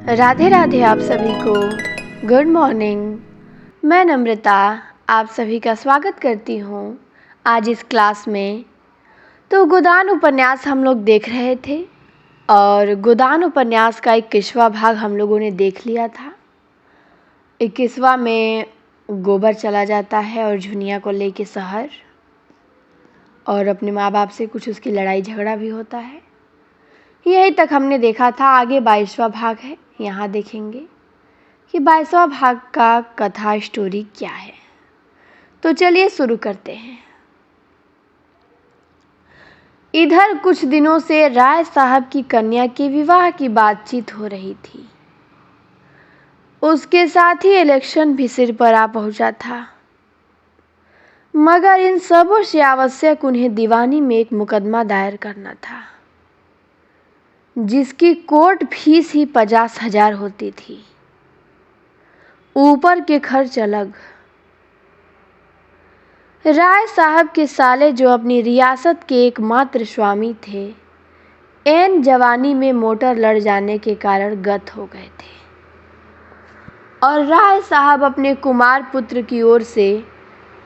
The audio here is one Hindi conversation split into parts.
राधे राधे आप सभी को। Good morning. मैं नम्रता आप सभी का स्वागत करती हूँ आज इस क्लास में। तो गोदान उपन्यास हम लोग देख रहे थे और गोदान उपन्यास का 21वां भाग हम लोगों ने देख लिया था। 21वां में गोबर चला जाता है और झुनिया को लेके शहर और अपने माँ बाप से कुछ उसकी लड़ाई झगड़ा भी होता है। यही तक हमने देखा था। आगे 22वां भाग है, यहाँ देखेंगे कि 22वां भाग का कथा स्टोरी क्या है। तो चलिए शुरू करते हैं। इधर कुछ दिनों से राय साहब की कन्या के विवाह की बातचीत हो रही थी। उसके साथ ही इलेक्शन भी सिर पर आ पहुंचा था, मगर इन सबों से आवश्यक उन्हें दीवानी में एक मुकदमा दायर करना था, जिसकी कोर्ट फीस ही 50,000 होती थी, ऊपर के खर्च अलग। राय साहब के साले, जो अपनी रियासत के एकमात्र स्वामी थे, ऐन जवानी में मोटर लड़ जाने के कारण गत हो गए थे और राय साहब अपने कुमार पुत्र की ओर से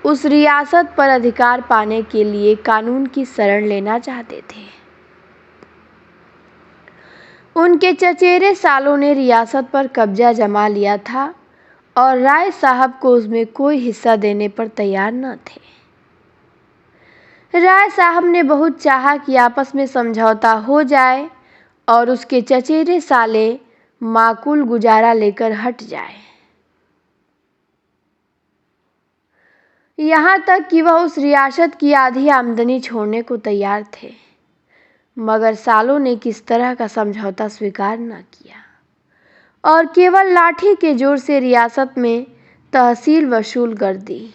उस रियासत पर अधिकार पाने के लिए कानून की शरण लेना चाहते थे। उनके चचेरे सालों ने रियासत पर कब्जा जमा लिया था और राय साहब को उसमें कोई हिस्सा देने पर तैयार न थे। राय साहब ने बहुत चाहा कि आपस में समझौता हो जाए और उसके चचेरे साले माकूल गुजारा लेकर हट जाए, यहाँ तक कि वह उस रियासत की आधी आमदनी छोड़ने को तैयार थे। मगर सालों ने किस तरह का समझौता स्वीकार न किया और केवल लाठी के जोर से रियासत में तहसील वसूल कर दी।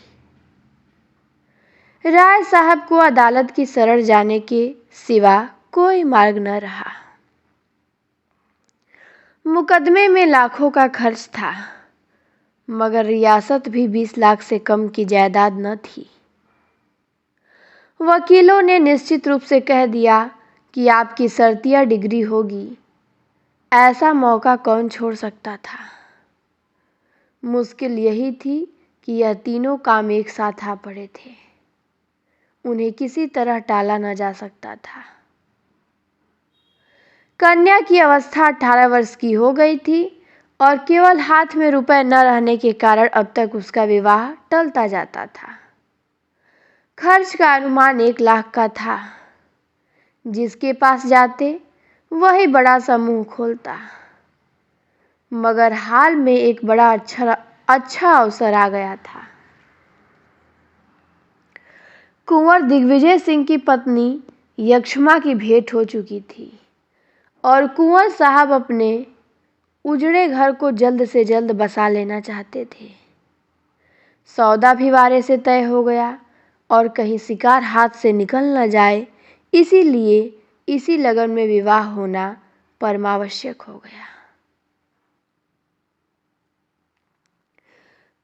राय साहब को अदालत की शरण जाने के सिवा कोई मार्ग न रहा। मुकदमे में लाखों का खर्च था, मगर रियासत भी 20 लाख से कम की जायदाद न थी। वकीलों ने निश्चित रूप से कह दिया कि आपकी शर्तिया डिग्री होगी। ऐसा मौका कौन छोड़ सकता था। मुश्किल यही थी कि यह तीनों काम एक साथ आ पड़े थे, उन्हें किसी तरह टाला न जा सकता था। कन्या की अवस्था 18 वर्ष की हो गई थी और केवल हाथ में रुपए न रहने के कारण अब तक उसका विवाह टलता जाता था। खर्च का अनुमान 1 लाख का था। जिसके पास जाते वही बड़ा समूह खोलता, मगर हाल में एक बड़ा अच्छा अवसर आ गया था। कुंवर दिग्विजय सिंह की पत्नी यक्षमा की भेंट हो चुकी थी और कुंवर साहब अपने उजड़े घर को जल्द से जल्द बसा लेना चाहते थे। सौदा भी वारे से तय हो गया और कहीं शिकार हाथ से निकल न जाए, इसीलिए इसी लगन में विवाह होना परमावश्यक हो गया।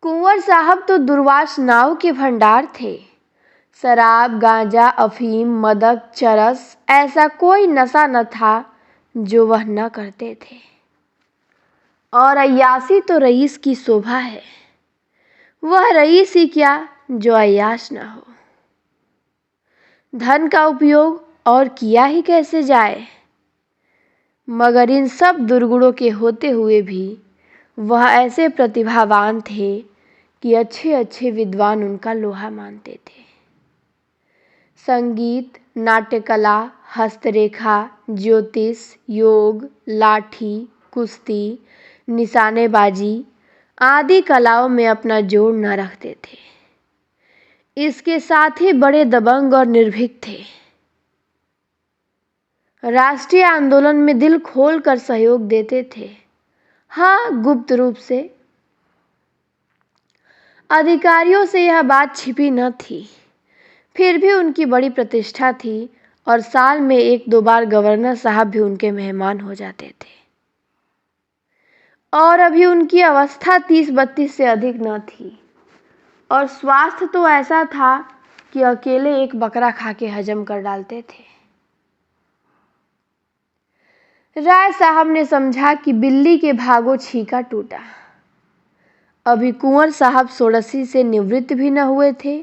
कुंवर साहब तो दुर्वास नाव के भंडार थे। शराब, गांजा, अफीम, मदक, चरस, ऐसा कोई नशा न था जो वह न करते थे। और अय्यासी तो रईस की शोभा है। वह रईस ही क्या जो अय्याश न हो। धन का उपयोग और किया ही कैसे जाए। मगर इन सब दुर्गुणों के होते हुए भी वह ऐसे प्रतिभावान थे कि अच्छे अच्छे विद्वान उनका लोहा मानते थे। संगीत, नाट्यकला, हस्तरेखा, ज्योतिष, योग, लाठी, कुश्ती, निशानेबाजी आदि कलाओं में अपना जोड़ न रखते थे। इसके साथ ही बड़े दबंग और निर्भीक थे। राष्ट्रीय आंदोलन में दिल खोलकर सहयोग देते थे। हाँ, गुप्त रूप से। अधिकारियों से यह बात छिपी न थी। फिर भी उनकी बड़ी प्रतिष्ठा थी और साल में 1-2 बार गवर्नर साहब भी उनके मेहमान हो जाते थे। और अभी उनकी अवस्था 30-32 से अधिक न थी और स्वास्थ्य तो ऐसा था कि अकेले एक बकरा खा के हजम कर डालते थे। राय साहब ने समझा कि बिल्ली के भागो छीका टूटा। अभी कुंवर साहब सोडसी से निवृत्त भी न हुए थे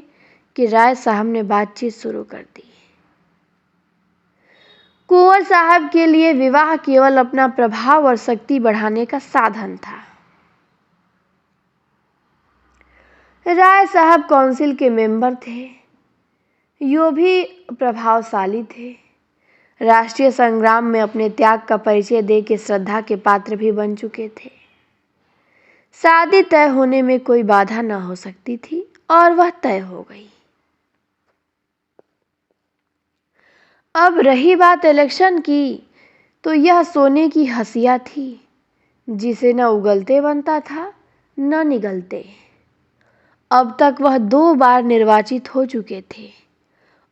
कि राय साहब ने बातचीत शुरू कर दी। कुंवर साहब के लिए विवाह केवल अपना प्रभाव और शक्ति बढ़ाने का साधन था। राय साहब काउंसिल के मेंबर थे, यो भी प्रभावशाली थे। राष्ट्रीय संग्राम में अपने त्याग का परिचय दे के श्रद्धा के पात्र भी बन चुके थे। शादी तय होने में कोई बाधा न हो सकती थी और वह तय हो गई। अब रही बात इलेक्शन की, तो यह सोने की हंसिया थी जिसे न उगलते बनता था न निगलते। अब तक वह 2 बार निर्वाचित हो चुके थे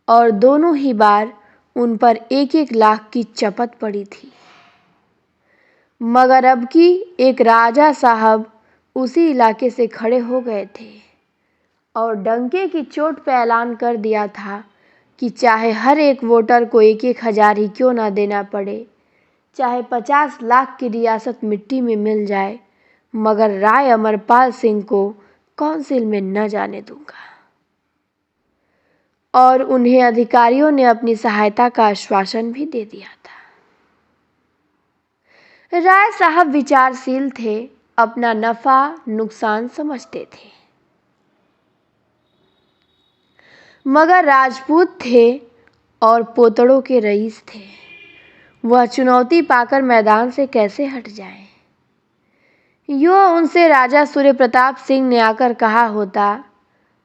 और दोनों ही बार उन पर 1-1 लाख की चपत पड़ी थी। मगर अब की एक राजा साहब उसी इलाके से खड़े हो गए थे और डंके की चोट पर ऐलान कर दिया था कि चाहे हर एक वोटर को 1-1 हज़ार ही क्यों ना देना पड़े, चाहे 50 लाख की रियासत मिट्टी में मिल जाए, मगर राय अमरपाल सिंह को काउंसिल में न जाने दूंगा। और उन्हें अधिकारियों ने अपनी सहायता का आश्वासन भी दे दिया था। राय साहब विचारशील थे, अपना नफा नुकसान समझते थे, मगर राजपूत थे और पोतड़ों के रईस थे। वह चुनौती पाकर मैदान से कैसे हट जाएं? यो उनसे राजा सूर्य प्रताप सिंह ने आकर कहा होता,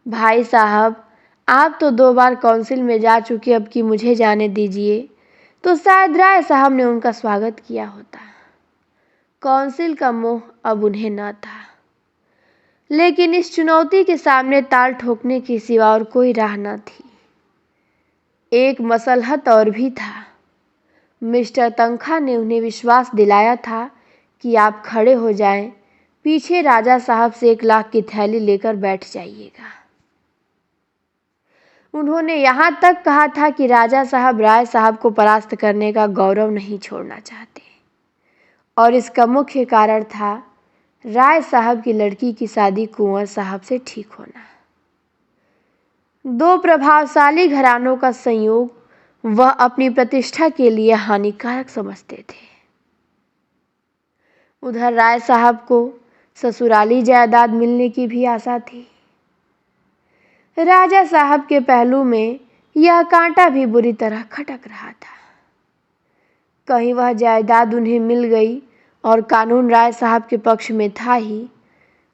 भाई साहब आप तो 2 बार काउंसिल में जा चुके, अब की मुझे जाने दीजिए, तो शायद राय साहब ने उनका स्वागत किया होता। काउंसिल का मोह अब उन्हें न था, लेकिन इस चुनौती के सामने ताल ठोकने की सिवा और कोई राह न थी। एक मसलहत और भी था। मिस्टर तनखा ने उन्हें विश्वास दिलाया था कि आप खड़े हो जाएं, पीछे राजा साहब से 1 लाख की थैली लेकर बैठ जाइएगा। उन्होंने यहाँ तक कहा था कि राजा साहब राय साहब को परास्त करने का गौरव नहीं छोड़ना चाहते, और इसका मुख्य कारण था राय साहब की लड़की की शादी कुंवर साहब से ठीक होना। 2 प्रभावशाली घरानों का संयोग वह अपनी प्रतिष्ठा के लिए हानिकारक समझते थे। उधर राय साहब को ससुराली जायदाद मिलने की भी आशा थी। राजा साहब के पहलू में यह कांटा भी बुरी तरह खटक रहा था। कहीं वह जायदाद उन्हें मिल गई और कानून राय साहब के पक्ष में था ही,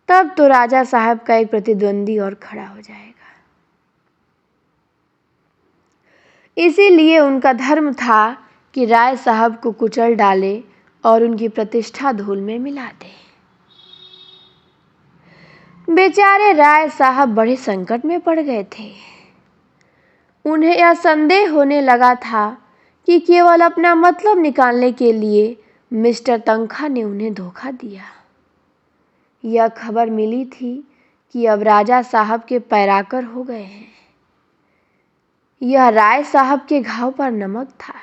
तब तो राजा साहब का एक प्रतिद्वंदी और खड़ा हो जाएगा। इसीलिए उनका धर्म था कि राय साहब को कुचल डाले और उनकी प्रतिष्ठा धूल में मिला दे। बेचारे राय साहब बड़े संकट में पड़ गए थे। उन्हें यह संदेह होने लगा था कि केवल अपना मतलब निकालने के लिए मिस्टर तनखा ने उन्हें धोखा दिया। यह खबर मिली थी कि अब राजा साहब के पैराकर हो गए हैं। यह राय साहब के घाव पर नमक था।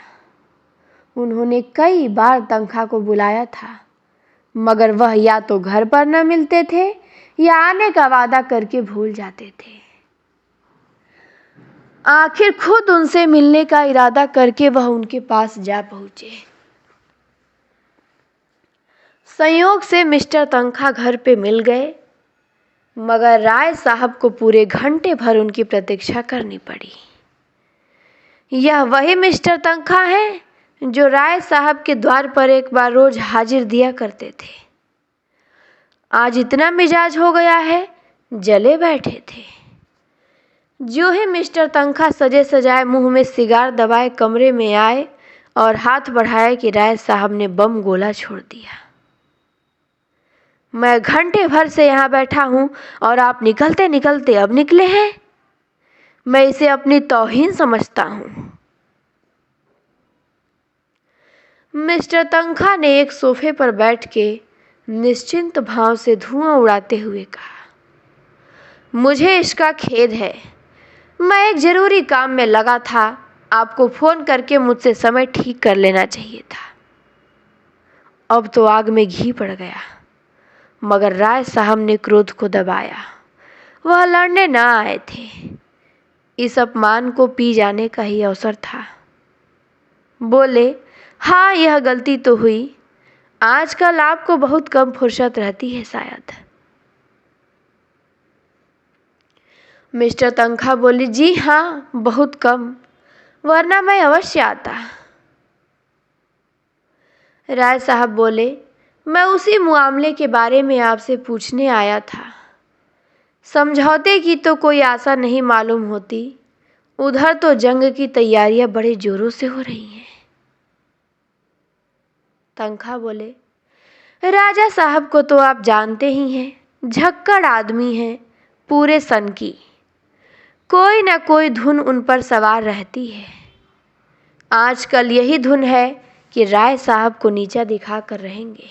उन्होंने कई बार तनखा को बुलाया था, मगर वह या तो घर पर न मिलते थे या आने का वादा करके भूल जाते थे। आखिर खुद उनसे मिलने का इरादा करके वह उनके पास जा पहुंचे। संयोग से मिस्टर तनखा घर पे मिल गए, मगर राय साहब को पूरे घंटे भर उनकी प्रतीक्षा करनी पड़ी। यह वही मिस्टर तनखा हैं जो राय साहब के द्वार पर एक बार रोज हाजिर दिया करते थे। आज इतना मिजाज हो गया है, जले बैठे थे। जो ही मिस्टर तनखा सजे सजाए मुंह में सिगार दबाए कमरे में आए और हाथ बढ़ाया कि राय साहब ने बम गोला छोड़ दिया। मैं घंटे भर से यहाँ बैठा हूँ और आप निकलते निकलते अब निकले हैं। मैं इसे अपनी तौहीन समझता हूँ। मिस्टर तनखा ने एक सोफे पर बैठ के निश्चिंत भाव से धुआं उड़ाते हुए कहा, मुझे इसका खेद है। मैं एक जरूरी काम में लगा था। आपको फोन करके मुझसे समय ठीक कर लेना चाहिए था। अब तो आग में घी पड़ गया, मगर राय साहब ने क्रोध को दबाया। वह लड़ने न आए थे, इस अपमान को पी जाने का ही अवसर था। बोले, हाँ यह गलती तो हुई, आजकल आपको बहुत कम फुर्सत रहती है शायद। मिस्टर तनखा बोली, जी हाँ बहुत कम, वरना मैं अवश्य आता। राय साहब बोले, मैं उसी मामले के बारे में आपसे पूछने आया था। समझौते की तो कोई आशा नहीं मालूम होती, उधर तो जंग की तैयारियां बड़े जोरों से हो रही हैं। तनखा बोले, राजा साहब को तो आप जानते ही हैं, झक्कड़ आदमी हैं, पूरे सन की। कोई न कोई धुन उन पर सवार रहती है। आजकल यही धुन है कि राय साहब को नीचा दिखा कर रहेंगे,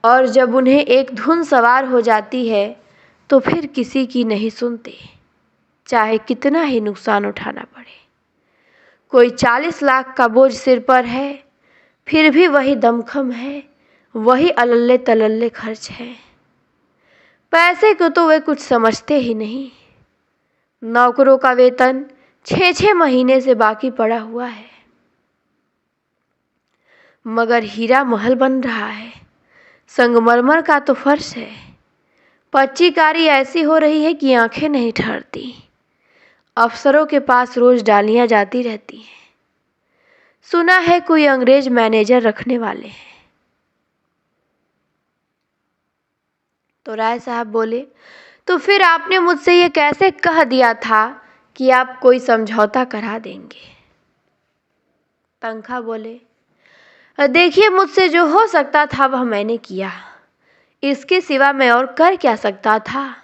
और जब उन्हें एक धुन सवार हो जाती है तो फिर किसी की नहीं सुनते, चाहे कितना ही नुकसान उठाना पड़े। कोई 40 लाख का बोझ सिर पर है, फिर भी वही दमखम है, वही अलल्ले तलल्ले खर्च है। पैसे को तो वे कुछ समझते ही नहीं। नौकरों का वेतन 6-6 महीने से बाकी पड़ा हुआ है, मगर हीरा महल बन रहा है, संगमरमर का तो फर्श है। पच्चीकारी ऐसी हो रही है कि आंखें नहीं ठहरती। अफसरों के पास रोज डालियां जाती रहती हैं। सुना है कोई अंग्रेज मैनेजर रखने वाले हैं। तो राय साहब बोले, तो फिर आपने मुझसे ये कैसे कह दिया था कि आप कोई समझौता करा देंगे? तनखा बोले, देखिए मुझसे जो हो सकता था वह मैंने किया, इसके सिवा मैं और कर क्या सकता था।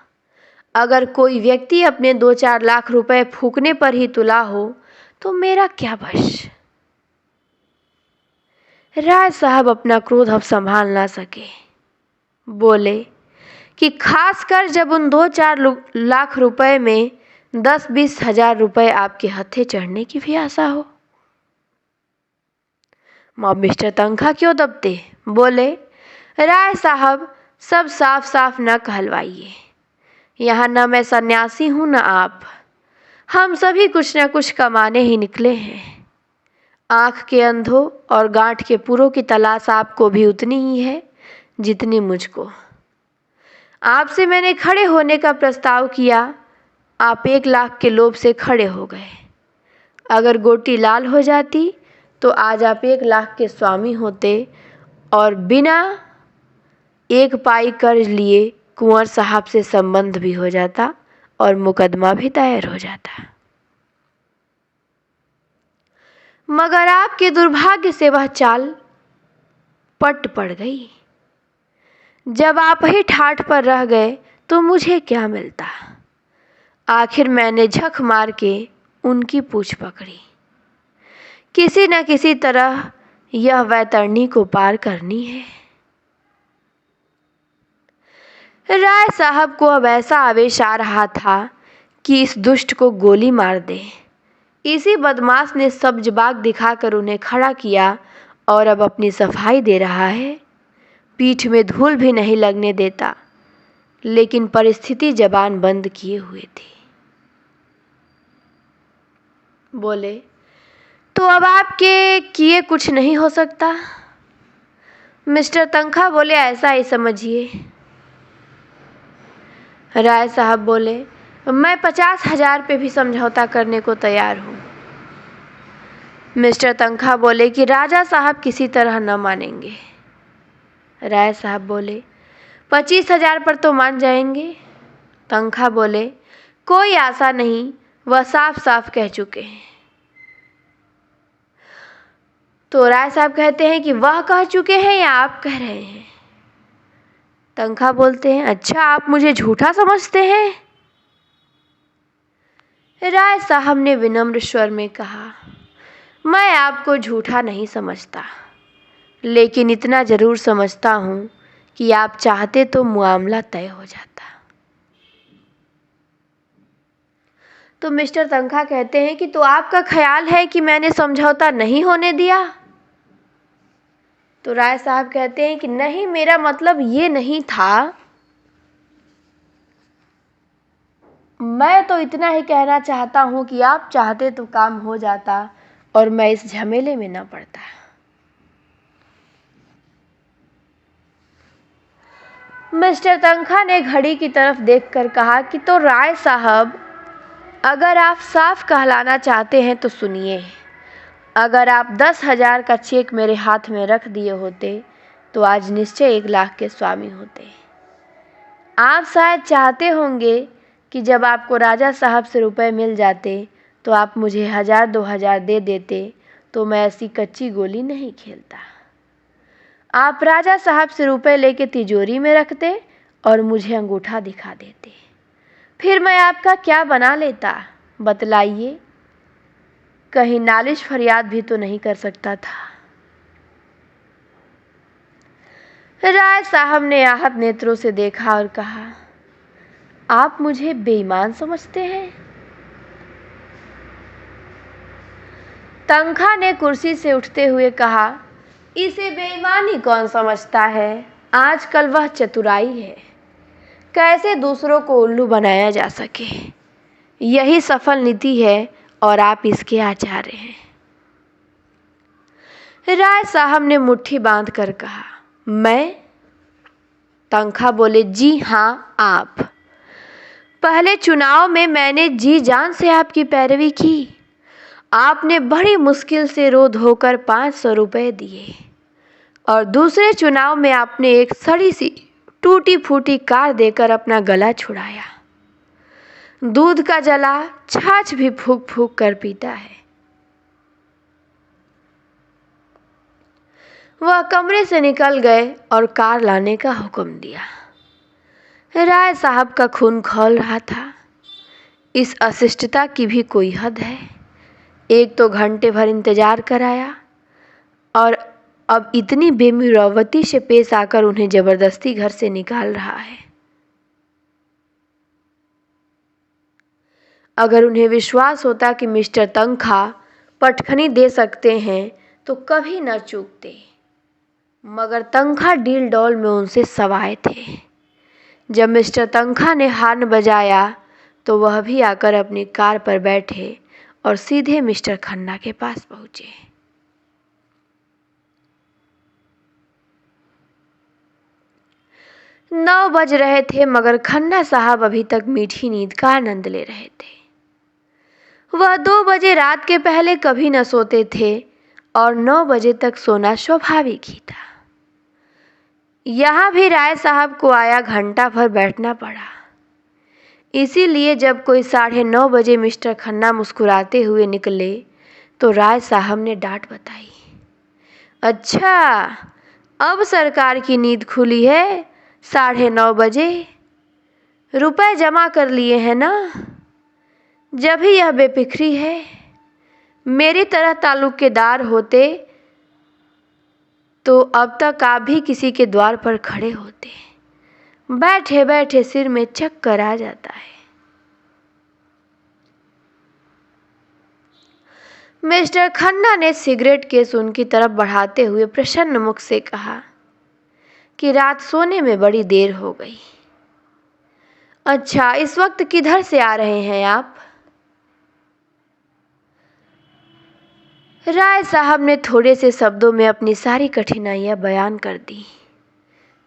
अगर कोई व्यक्ति अपने 2-4 लाख रुपए फूकने पर ही तुला हो तो मेरा क्या बस। राय साहब अपना क्रोध अब संभाल ना सके। बोले कि खासकर जब उन 2-4 लाख रुपए में 10-20 हजार रुपए आपके हत्थे चढ़ने की भी आशा हो। मिस्टर तनखा क्यों दबते? बोले, राय साहब सब साफ साफ न कहलवाइए। यहाँ न मैं सन्यासी हूँ न आप, हम सभी कुछ न कुछ कमाने ही निकले हैं। आँख के अंधों और गांठ के पुरों की तलाश आपको भी उतनी ही है जितनी मुझको। आपसे मैंने खड़े होने का प्रस्ताव किया, आप 1 लाख के लोभ से खड़े हो गए। अगर गोटी लाल हो जाती तो आज आप 1 लाख के स्वामी होते और बिना 1 पाई कर्ज लिए कुंवर साहब से संबंध भी हो जाता और मुकदमा भी दायर हो जाता। मगर आपके दुर्भाग्य से वह चाल पट पड़ गई। जब आप ही ठाठ पर रह गए तो मुझे क्या मिलता। आखिर मैंने झक मार के उनकी पूंछ पकड़ी। किसी न किसी तरह यह वैतरणी को पार करनी है। राय साहब को अब ऐसा आवेश आ रहा था कि इस दुष्ट को गोली मार दे। इसी बदमाश ने सब्ज बाग दिखाकर उन्हें खड़ा किया और अब अपनी सफाई दे रहा है। पीठ में धूल भी नहीं लगने देता, लेकिन परिस्थिति जबान बंद किए हुए थी। बोले, तो अब आपके किए कुछ नहीं हो सकता? मिस्टर तनखा बोले, ऐसा ही समझिए। राय साहब बोले, मैं 50,000 पे भी समझौता करने को तैयार हूँ। मिस्टर तनखा बोले कि राजा साहब किसी तरह न मानेंगे। राय साहब बोले, 25,000 पर तो मान जाएंगे। तनखा बोले, कोई आशा नहीं, वह साफ साफ कह चुके हैं। तो राय साहब कहते हैं कि वह कह चुके हैं या आप कह रहे हैं? तनखा बोलते हैं, अच्छा आप मुझे झूठा समझते हैं? राय साहब ने विनम्र स्वर में कहा, मैं आपको झूठा नहीं समझता, लेकिन इतना जरूर समझता हूं कि आप चाहते तो मामला तय हो जाता। तो मिस्टर तनखा कहते हैं कि तो आपका ख्याल है कि मैंने समझौता नहीं होने दिया? तो राय साहब कहते हैं कि नहीं, मेरा मतलब ये नहीं था, मैं तो इतना ही कहना चाहता हूँ कि आप चाहते तो काम हो जाता और मैं इस झमेले में न पड़ता। मिस्टर तनखा ने घड़ी की तरफ देखकर कहा कि तो राय साहब, अगर आप साफ कहलाना चाहते हैं तो सुनिए, अगर आप 10,000 का चेक मेरे हाथ में रख दिए होते तो आज निश्चय 1,00,000 के स्वामी होते। आप शायद चाहते होंगे कि जब आपको राजा साहब से रुपए मिल जाते तो आप मुझे 1,000-2,000 दे देते, तो मैं ऐसी कच्ची गोली नहीं खेलता। आप राजा साहब से रुपए लेके तिजोरी में रखते और मुझे अंगूठा दिखा देते, फिर मैं आपका क्या बना लेता बतलाइए? कहीं नालिश फरियाद भी तो नहीं कर सकता था। राय साहब ने आहत नेत्रों से देखा और कहा, आप मुझे बेईमान समझते हैं? तनखा ने कुर्सी से उठते हुए कहा, इसे बेईमानी कौन समझता है? आजकल वह चतुराई है, कैसे दूसरों को उल्लू बनाया जा सके, यही सफल नीति है और आप इसके आचार्य हैं। राय साहब ने मुट्ठी बांध कर कहा, मैं? तनखा बोले, जी हाँ, आप। पहले चुनाव में मैंने जी जान से आपकी पैरवी की। आपने बड़ी मुश्किल से रो धोकर 500 रुपये दिए और दूसरे चुनाव में आपने एक सड़ी सी टूटी फूटी कार देकर अपना गला छुड़ाया। दूध का जला छाछ भी फूंक फूंक कर पीता है। वह कमरे से निकल गए और कार लाने का हुक्म दिया। राय साहब का खून खौल रहा था। इस अशिष्टता की भी कोई हद है। एक तो घंटे भर इंतजार कराया और अब इतनी बेमुरवती से पेश आकर उन्हें जबरदस्ती घर से निकाल रहा है। अगर उन्हें विश्वास होता कि मिस्टर तनखा पटखनी दे सकते हैं तो कभी न चूकते, मगर तनखा डील डॉल में उनसे सवाए थे। जब मिस्टर तनखा ने हॉर्न बजाया तो वह भी आकर अपनी कार पर बैठे और सीधे मिस्टर खन्ना के पास पहुंचे। 9 बज रहे थे मगर खन्ना साहब अभी तक मीठी नींद का आनंद ले रहे थे। वह 2 बजे रात के पहले कभी न सोते थे और 9 बजे तक सोना स्वाभाविक ही था। यहाँ भी राय साहब को आया घंटा भर बैठना पड़ा। इसीलिए जब कोई 9:30 बजे मिस्टर खन्ना मुस्कुराते हुए निकले तो राय साहब ने डांट बताई, अच्छा, अब सरकार की नींद खुली है 9:30 बजे। रुपए जमा कर लिए हैं ना? जब ही यह बेफिक्री है। मेरी तरह ताल्लुकेदार होते तो अब तक आप भी किसी के द्वार पर खड़े होते। बैठे बैठे सिर में चक्कर आ जाता है। मिस्टर खन्ना ने सिगरेट केस उनकी तरफ बढ़ाते हुए प्रसन्न मुख से कहा कि रात सोने में बड़ी देर हो गई। अच्छा, इस वक्त किधर से आ रहे हैं आप? राय साहब ने थोड़े से शब्दों में अपनी सारी कठिनाइयां बयान कर दी।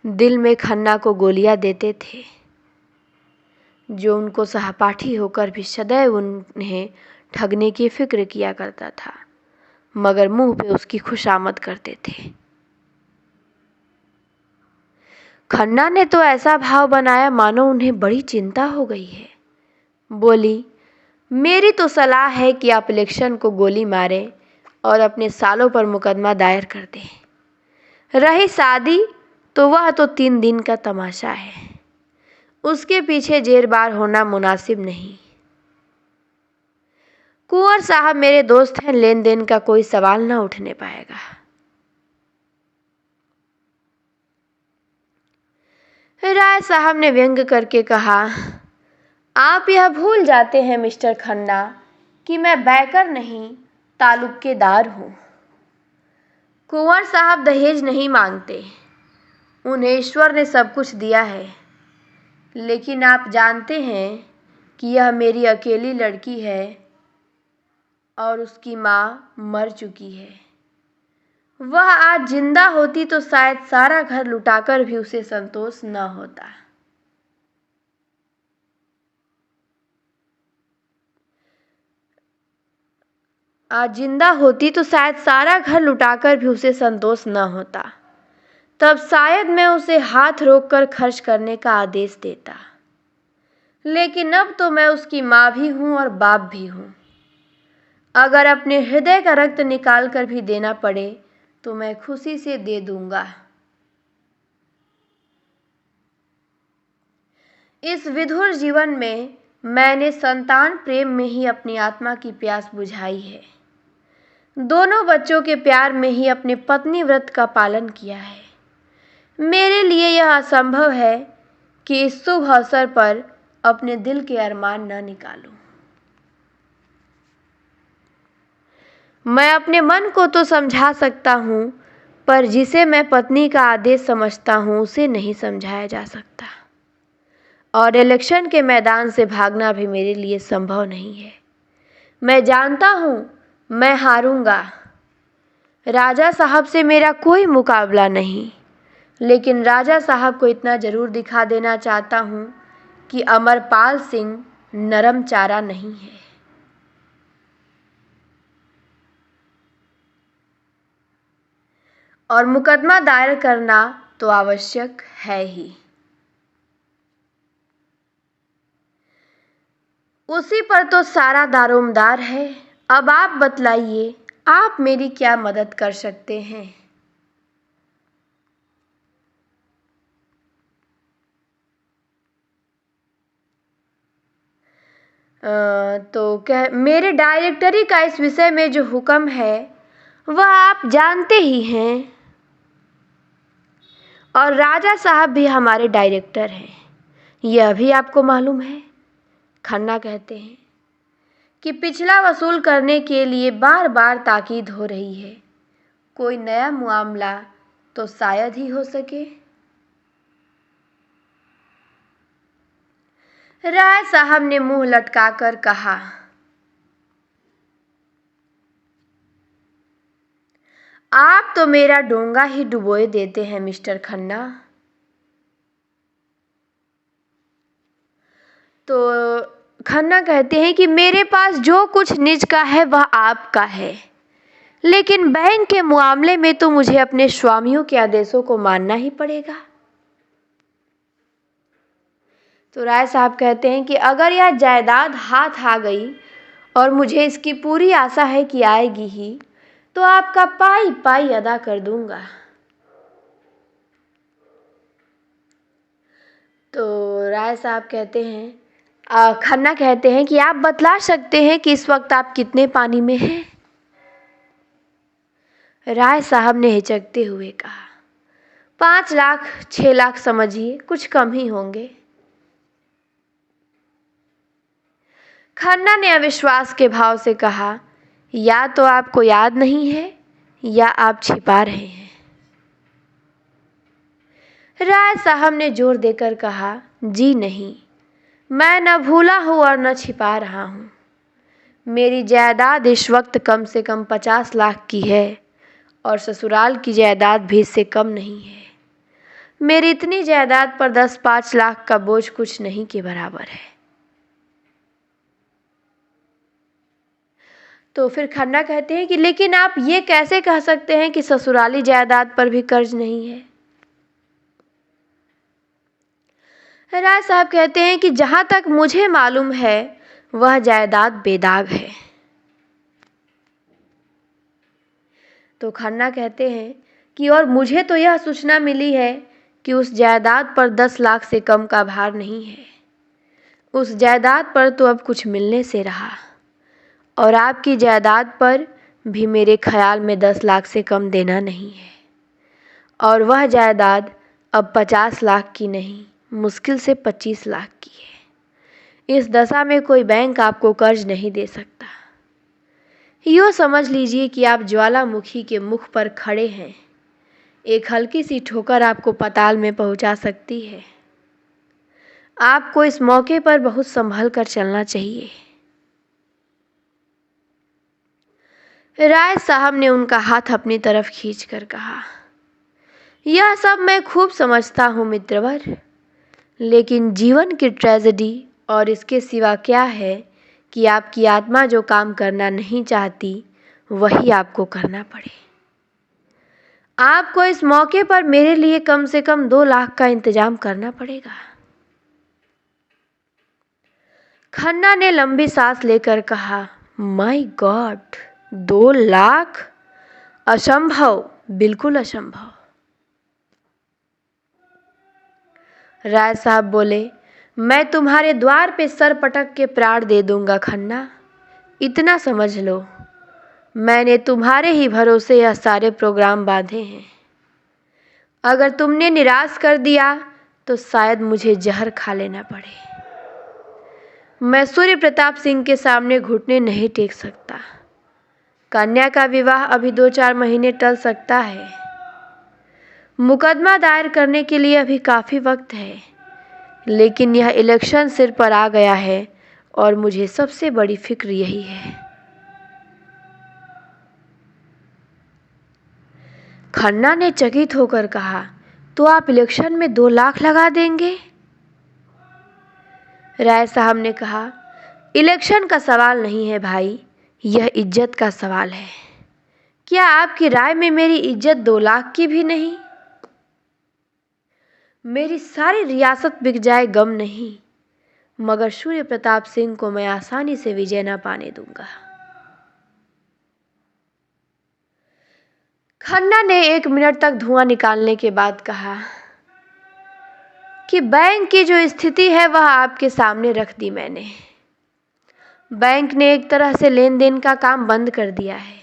दिल में खन्ना को गोलियां देते थे, जो उनको सहपाठी होकर भी सदैव उन्हें ठगने की फिक्र किया करता था, मगर मुंह पे उसकी खुशामद करते थे। खन्ना ने तो ऐसा भाव बनाया मानो उन्हें बड़ी चिंता हो गई है। बोली, मेरी तो सलाह है कि आप इलेक्शन को गोली मारें और अपने सालों पर मुकदमा दायर कर दें। रही शादी तो वह तो 3 दिन का तमाशा है, उसके पीछे जेर बार होना मुनासिब नहीं। कुंवर साहब मेरे दोस्त हैं, लेन देन का कोई सवाल न उठने पाएगा। राय साहब ने व्यंग करके कहा, आप यह भूल जाते हैं मिस्टर खन्ना कि मैं बैकर नहीं ताल्लुकेदार हूँ। कुंवर साहब दहेज नहीं मांगते, उन्हें ईश्वर ने सब कुछ दिया है। लेकिन आप जानते हैं कि यह मेरी अकेली लड़की है और उसकी माँ मर चुकी है। वह आज जिंदा होती तो शायद सारा घर लुटाकर भी उसे संतोष न होता। आज जिंदा होती तो शायद सारा घर लुटाकर भी उसे संतोष न होता। तब शायद मैं उसे हाथ रोककर खर्च करने का आदेश देता। लेकिन अब तो मैं उसकी माँ भी हूँ और बाप भी हूँ। अगर अपने हृदय का रक्त निकाल कर भी देना पड़े तो मैं खुशी से दे दूंगा। इस विधुर जीवन में मैंने संतान प्रेम में ही अपनी आत्मा की प्यास बुझाई है। दोनों बच्चों के प्यार में ही अपने पत्नी व्रत का पालन किया है। मेरे लिए यह असंभव है कि इस शुभ अवसर पर अपने दिल के अरमान न निकालूं। मैं अपने मन को तो समझा सकता हूँ, पर जिसे मैं पत्नी का आदेश समझता हूँ उसे नहीं समझाया जा सकता। और इलेक्शन के मैदान से भागना भी मेरे लिए संभव नहीं है। मैं जानता हूँ मैं हारूंगा। राजा साहब से मेरा कोई मुकाबला नहीं, लेकिन राजा साहब को इतना जरूर दिखा देना चाहता हूँ कि अमरपाल सिंह नरम चारा नहीं है। और मुकदमा दायर करना तो आवश्यक है ही। उसी पर तो सारा दारोमदार है। अब आप बतलाइए, आप मेरी क्या मदद कर सकते हैं? मेरे डायरेक्टरी का इस विषय में जो हुक्म है वह आप जानते ही हैं। और राजा साहब भी हमारे डायरेक्टर हैं, यह भी आपको मालूम है। खन्ना कहते हैं कि पिछला वसूल करने के लिए बार बार ताकीद हो रही है। कोई नया मामला तो शायद ही हो सके। राय साहब ने मुंह लटकाकर कहा, आप तो मेरा डोंगा ही डुबोए देते हैं मिस्टर खन्ना। तो खन्ना कहते हैं कि मेरे पास जो कुछ निज का है वह आपका है, लेकिन बहन के मामले में तो मुझे अपने स्वामियों के आदेशों को मानना ही पड़ेगा। तो राय साहब कहते हैं कि अगर यह जायदाद हाथ आ गई, और मुझे इसकी पूरी आशा है कि आएगी ही, तो आपका पाई पाई अदा कर दूंगा। तो राय साहब कहते हैं, खन्ना कहते हैं कि आप बतला सकते हैं कि इस वक्त आप कितने पानी में हैं? राय साहब ने हिचकते हुए कहा, 5 लाख 6 लाख समझिए, कुछ कम ही होंगे। खन्ना ने अविश्वास के भाव से कहा, या तो आपको याद नहीं है या आप छिपा रहे हैं। राय साहब ने जोर देकर कहा, जी नहीं, मैं न भूला हूँ और न छिपा रहा हूँ। मेरी जायदाद इस वक्त कम से कम 50 लाख की है और ससुराल की जायदाद भी इससे कम नहीं है। मेरी इतनी जायदाद पर 10-5 लाख का बोझ कुछ नहीं के बराबर है। तो फिर खन्ना कहते हैं कि लेकिन आप ये कैसे कह सकते हैं कि ससुराली जायदाद पर भी कर्ज नहीं है? राय साहब कहते हैं कि जहां तक मुझे मालूम है वह जायदाद बेदाग है। तो खन्ना कहते हैं कि और मुझे तो यह सूचना मिली है कि उस जायदाद पर 10 लाख से कम का भार नहीं है। उस जायदाद पर तो अब कुछ मिलने से रहा, और आपकी जायदाद पर भी मेरे ख्याल में 10 लाख से कम देना नहीं है। और वह जायदाद अब 50 लाख की नहीं, मुश्किल से 25 लाख की है। इस दशा में कोई बैंक आपको कर्ज नहीं दे सकता। यूँ समझ लीजिए कि आप ज्वालामुखी के मुख पर खड़े हैं। एक हल्की सी ठोकर आपको पाताल में पहुंचा सकती है। आपको इस मौके पर बहुत संभल कर चलना चाहिए। राय साहब ने उनका हाथ अपनी तरफ खींचकर कहा, यह सब मैं खूब समझता हूँ मित्रवर, लेकिन जीवन की ट्रेजेडी और इसके सिवा क्या है कि आपकी आत्मा जो काम करना नहीं चाहती वही आपको करना पड़े। आपको इस मौके पर मेरे लिए कम से कम 2 लाख का इंतजाम करना पड़ेगा। खन्ना ने लंबी सांस लेकर कहा, माय गॉड, 2 लाख? असंभव, बिल्कुल असंभव। राय साहब बोले, मैं तुम्हारे द्वार पे सर पटक के प्राण दे दूंगा खन्ना। इतना समझ लो, मैंने तुम्हारे ही भरोसे यह सारे प्रोग्राम बांधे हैं। अगर तुमने निराश कर दिया तो शायद मुझे जहर खा लेना पड़े। मैं सूर्य प्रताप सिंह के सामने घुटने नहीं टेक सकता। कन्या का विवाह अभी 2-4 महीने टल सकता है। मुकदमा दायर करने के लिए अभी काफ़ी वक्त है, लेकिन यह इलेक्शन सिर पर आ गया है और मुझे सबसे बड़ी फिक्र यही है। खन्ना ने चकित होकर कहा, तो आप इलेक्शन में 2 लाख लगा देंगे? राय साहब ने कहा, इलेक्शन का सवाल नहीं है भाई, यह इज्जत का सवाल है। क्या आपकी राय में मेरी इज्जत 2 लाख की भी नहीं? मेरी सारी रियासत बिक जाए गम नहीं, मगर सूर्य प्रताप सिंह को मैं आसानी से विजय न पाने दूंगा। खन्ना ने 1 मिनट तक धुआं निकालने के बाद कहा कि बैंक की जो स्थिति है वह आपके सामने रख दी मैंने। बैंक ने एक तरह से लेन देन का काम बंद कर दिया है।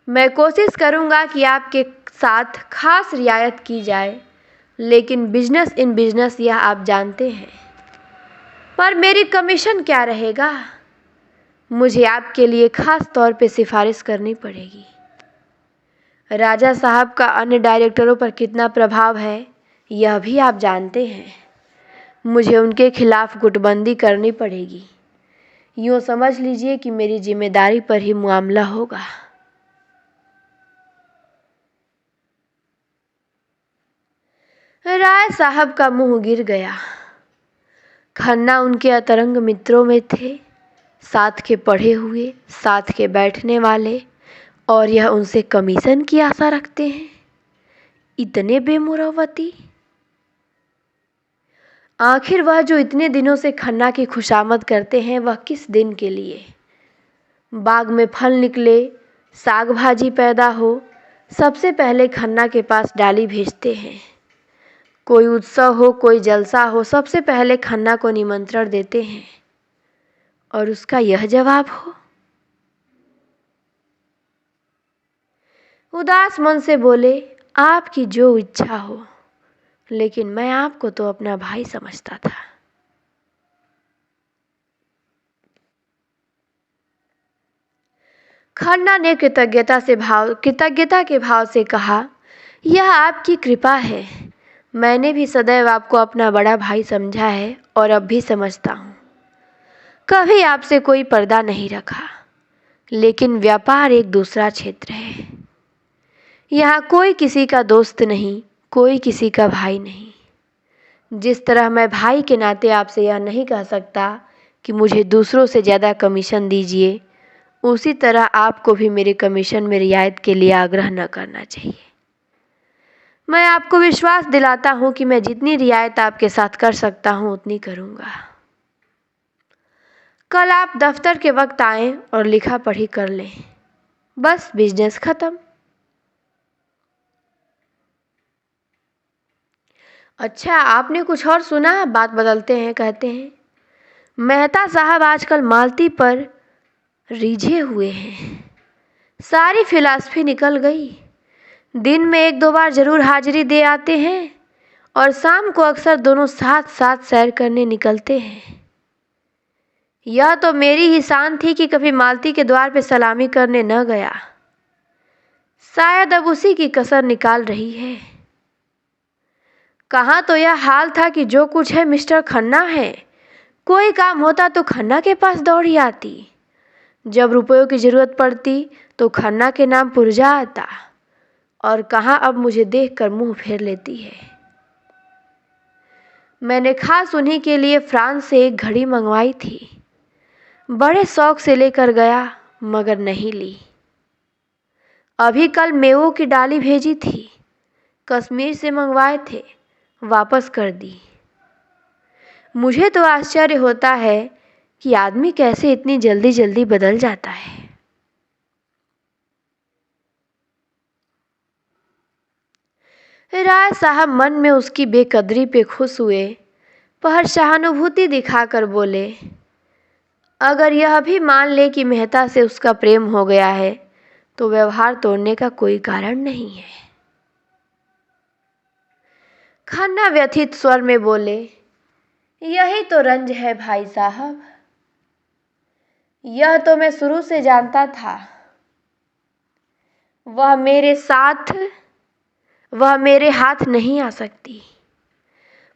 मैं कोशिश करूंगा कि आपके साथ खास रियायत की जाए, लेकिन बिजनेस इन बिजनेस यह आप जानते हैं। पर मेरी कमीशन क्या रहेगा? मुझे आपके लिए खास तौर पे सिफारिश करनी पड़ेगी। राजा साहब का अन्य डायरेक्टरों पर कितना प्रभाव है यह भी आप जानते हैं। मुझे उनके खिलाफ गुटबंदी करनी पड़ेगी। यूँ समझ लीजिए कि मेरी जिम्मेदारी पर ही मामला होगा। राय साहब का मुंह गिर गया। खन्ना उनके अतरंग मित्रों में थे, साथ के पढ़े हुए, साथ के बैठने वाले, और यह उनसे कमीशन की आशा रखते हैं। इतने बेमुरव्वती। आखिर वह जो इतने दिनों से खन्ना की खुशामद करते हैं वह किस दिन के लिए? बाग में फल निकले, साग भाजी पैदा हो, सबसे पहले खन्ना के पास डाली भेजते हैं। कोई उत्सव हो, कोई जलसा हो, सबसे पहले खन्ना को निमंत्रण देते हैं, और उसका यह जवाब हो। उदास मन से बोले, आपकी जो इच्छा हो, लेकिन मैं आपको तो अपना भाई समझता था। खन्ना ने कृतज्ञता के भाव से कहा, यह आपकी कृपा है। मैंने भी सदैव आपको अपना बड़ा भाई समझा है और अब भी समझता हूँ। कभी आपसे कोई पर्दा नहीं रखा, लेकिन व्यापार एक दूसरा क्षेत्र है। यहाँ कोई किसी का दोस्त नहीं, कोई किसी का भाई नहीं। जिस तरह मैं भाई के नाते आपसे यह नहीं कह सकता कि मुझे दूसरों से ज़्यादा कमीशन दीजिए, उसी तरह आपको भी मेरे कमीशन में रियायत के लिए आग्रह न करना चाहिए। मैं आपको विश्वास दिलाता हूँ कि मैं जितनी रियायत आपके साथ कर सकता हूँ उतनी करूँगा। कल आप दफ्तर के वक्त आएं और लिखा पढ़ी कर लें, बस बिजनेस खत्म। अच्छा, आपने कुछ और सुना? बात बदलते हैं। कहते हैं, मेहता साहब आजकल मालती पर रीझे हुए हैं। सारी फिलॉसफी निकल गई। दिन में 1-2 बार जरूर हाजिरी दे आते हैं और शाम को अक्सर दोनों साथ साथ सैर करने निकलते हैं। यह तो मेरी ही शान थी कि कभी मालती के द्वार पे सलामी करने न गया। शायद अब उसी की कसर निकाल रही है। कहाँ तो यह हाल था कि जो कुछ है मिस्टर खन्ना है, कोई काम होता तो खन्ना के पास दौड़ी आती, जब रुपयों की जरूरत पड़ती तो खन्ना के नाम पुर्जा आता, और कहाँ अब मुझे देखकर मुंह फेर लेती है। मैंने खास उन्हीं के लिए फ्रांस से एक घड़ी मंगवाई थी, बड़े शौक से लेकर गया मगर नहीं ली। अभी कल मेवों की डाली भेजी थी, कश्मीर से मंगवाए थे, वापस कर दी। मुझे तो आश्चर्य होता है कि आदमी कैसे इतनी जल्दी जल्दी बदल जाता है। राय साहब मन में उसकी बेकदरी पे खुश हुए, पर सहानुभूति दिखाकर बोले, अगर यह भी मान ले कि मेहता से उसका प्रेम हो गया है तो व्यवहार तोड़ने का कोई कारण नहीं है। खन्ना व्यथित स्वर में बोले, यही तो रंज है भाई साहब, यह तो मैं शुरू से जानता था। वह मेरे हाथ नहीं आ सकती।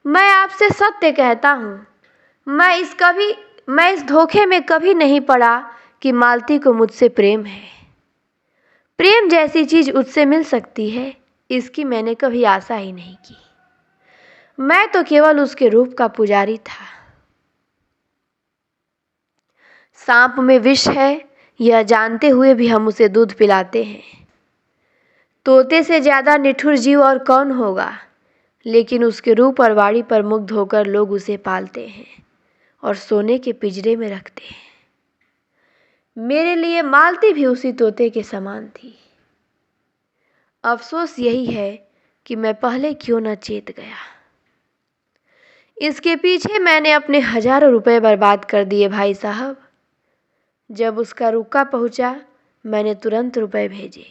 मैं आपसे सत्य कहता हूँ, मैं इस धोखे में कभी नहीं पड़ा कि मालती को मुझसे प्रेम है। प्रेम जैसी चीज उससे मिल सकती है, इसकी मैंने कभी आशा ही नहीं की। मैं तो केवल उसके रूप का पुजारी था। सांप में विष है, यह जानते हुए भी हम उसे दूध पिलाते हैं। तोते से ज्यादा निठुर जीव और कौन होगा, लेकिन उसके रूप और वाणी पर मुग्ध होकर लोग उसे पालते हैं और सोने के पिंजरे में रखते हैं। मेरे लिए मालती भी उसी तोते के समान थी। अफसोस यही है कि मैं पहले क्यों न चेत गया। इसके पीछे मैंने अपने हजारों रुपए बर्बाद कर दिए भाई साहब। जब उसका रुका पहुंचा, मैंने तुरंत रुपए भेजे।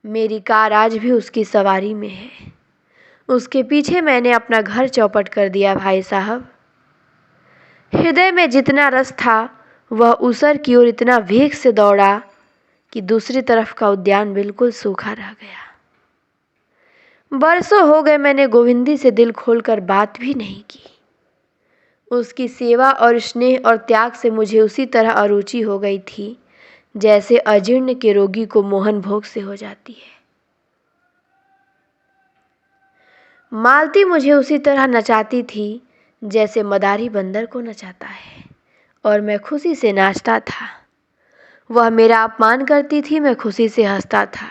मेरी कार आज भी उसकी सवारी में है। उसके पीछे मैंने अपना घर चौपट कर दिया भाई साहब। हृदय में जितना रस था वह ऊसर की ओर इतना वेग से दौड़ा कि दूसरी तरफ का उद्यान बिल्कुल सूखा रह गया। बरसों हो गए मैंने गोविंदी से दिल खोलकर बात भी नहीं की। उसकी सेवा और स्नेह और त्याग से मुझे उसी तरह अरुचि हो गई थी जैसे अजीर्ण के रोगी को मोहन भोग से हो जाती है। मालती मुझे उसी तरह नचाती थी जैसे मदारी बंदर को नचाता है, और मैं खुशी से नाचता था। वह मेरा अपमान करती थी, मैं खुशी से हंसता था।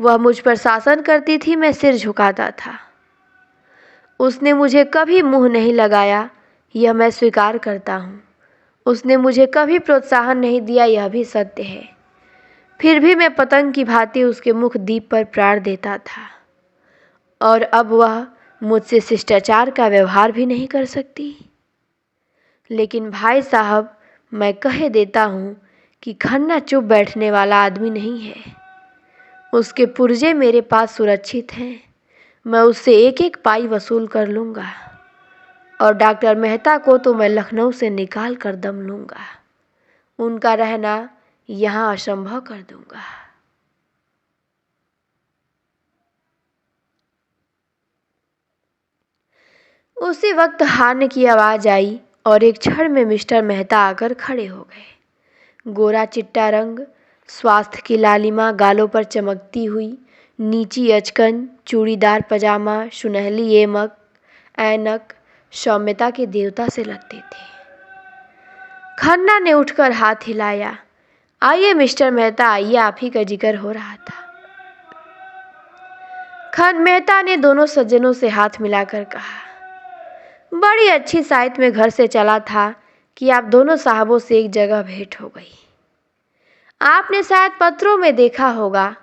वह मुझ पर शासन करती थी, मैं सिर झुकाता था। उसने मुझे कभी मुंह नहीं लगाया, यह मैं स्वीकार करता हूँ। उसने मुझे कभी प्रोत्साहन नहीं दिया, यह भी सत्य है। फिर भी मैं पतंग की भांति उसके मुख दीप पर प्राण देता था, और अब वह मुझसे शिष्टाचार का व्यवहार भी नहीं कर सकती। लेकिन भाई साहब, मैं कह देता हूँ कि खन्ना चुप बैठने वाला आदमी नहीं है। उसके पुर्जे मेरे पास सुरक्षित हैं। मैं उससे एक एक पाई वसूल कर लूँगा, और डॉक्टर मेहता को तो मैं लखनऊ से निकाल कर दम लूँगा। उनका रहना यहाँ असंभव कर दूँगा। उसी वक्त हार्न की आवाज़ आई और एक क्षण में मिस्टर मेहता आकर खड़े हो गए। गोरा चिट्टा रंग, स्वास्थ्य की लालिमा गालों पर चमकती हुई, नीची अचकन, चूड़ीदार पजामा, सुनहली ऐनक सौम्यता के देवता से लगते थे। खन्ना ने उठकर हाथ हिलाया। आइए मिस्टर मेहता, आइए, आप ही का जिक्र हो रहा था। खन मेहता ने दोनों सज्जनों से हाथ मिलाकर कहा, बड़ी अच्छी साइट में घर से चला था कि आप दोनों साहबों से एक जगह भेंट हो गई। आपने शायद पत्रों में देखा होगा,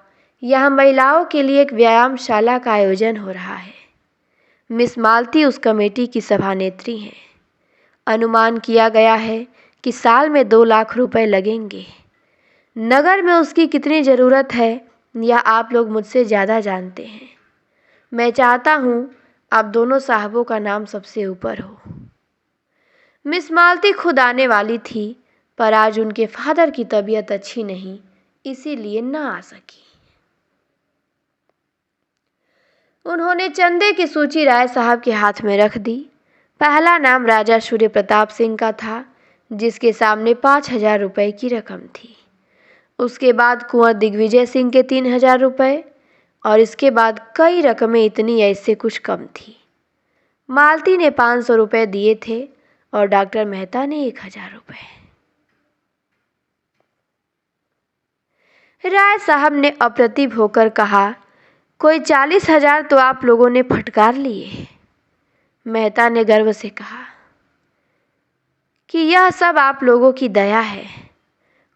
यहाँ महिलाओं के लिए एक व्यायामशाला का आयोजन हो रहा है। मिस मालती उस कमेटी की सभानेत्री हैं। अनुमान किया गया है कि साल में 2 लाख रुपए लगेंगे। नगर में उसकी कितनी ज़रूरत है यह आप लोग मुझसे ज़्यादा जानते हैं। मैं चाहता हूँ आप दोनों साहबों का नाम सबसे ऊपर हो। मिस मालती खुद आने वाली थी, पर आज उनके फादर की तबीयत अच्छी नहीं, इसीलिए ना आ सकी। उन्होंने चंदे की सूची राय साहब के हाथ में रख दी। पहला नाम राजा सूर्य प्रताप सिंह का था, जिसके सामने 5,000 रुपये की रकम थी। उसके बाद कुंवर दिग्विजय सिंह के 3,000 रुपये, और इसके बाद कई रकमें इतनी ऐसे कुछ कम थी। मालती ने 500 रुपये दिए थे और डॉक्टर मेहता ने 1,000 रुपये। राय साहब ने अप्रतिभ होकर कहा, कोई 40,000 तो आप लोगों ने फटकार लिए। मेहता ने गर्व से कहा कि यह सब आप लोगों की दया है,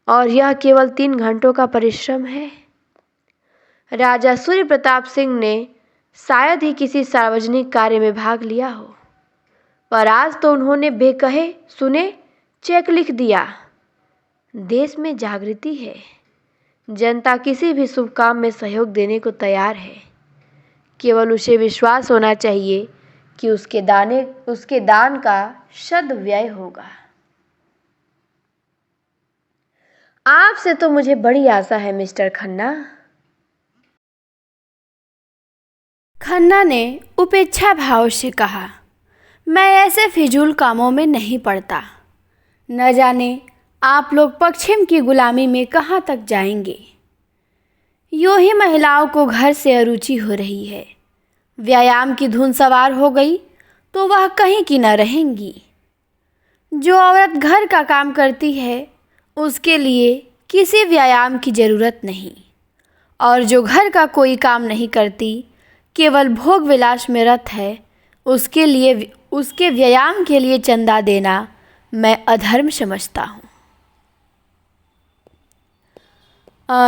और यह केवल 3 घंटों का परिश्रम है। राजा सूर्य प्रताप सिंह ने शायद ही किसी सार्वजनिक कार्य में भाग लिया हो, पर आज तो उन्होंने बेकहे सुने चेक लिख दिया। देश में जागृति है, जनता किसी भी शुभ काम में सहयोग देने को तैयार है। केवल उसे विश्वास होना चाहिए कि उसके दान का सद्व्यय होगा। आपसे तो मुझे बड़ी आशा है मिस्टर खन्ना। खन्ना ने उपेक्षा भाव से कहा, मैं ऐसे फिजूल कामों में नहीं पड़ता। न जाने आप लोग पश्चिम की गुलामी में कहाँ तक जाएंगे। यूं ही महिलाओं को घर से अरुचि हो रही है। व्यायाम की धुन सवार हो गई तो वह कहीं की न रहेंगी। जो औरत घर का काम करती है उसके लिए किसी व्यायाम की ज़रूरत नहीं, और जो घर का कोई काम नहीं करती, केवल भोग विलास में रत है, उसके व्यायाम के लिए चंदा देना मैं अधर्म समझता हूँ।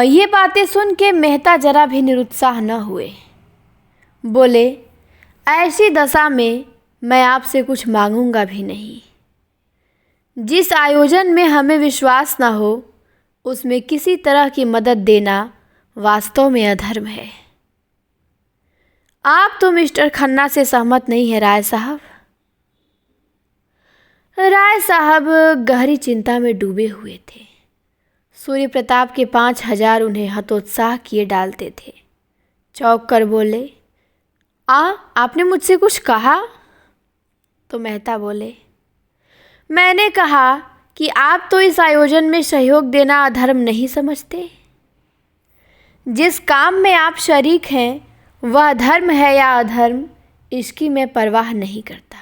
ये बातें सुन के मेहता जरा भी निरुत्साह न हुए। बोले, ऐसी दशा में मैं आपसे कुछ मांगूंगा भी नहीं। जिस आयोजन में हमें विश्वास न हो उसमें किसी तरह की मदद देना वास्तव में अधर्म है। आप तो मिस्टर खन्ना से सहमत नहीं है राय साहब। राय साहब गहरी चिंता में डूबे हुए थे। सूर्य प्रताप के 5,000 उन्हें हतोत्साह किए डालते थे। चौंक कर बोले, आपने मुझसे कुछ कहा? तो मेहता बोले, मैंने कहा कि आप तो इस आयोजन में सहयोग देना अधर्म नहीं समझते। जिस काम में आप शरीक हैं वह धर्म है या अधर्म, इसकी मैं परवाह नहीं करता।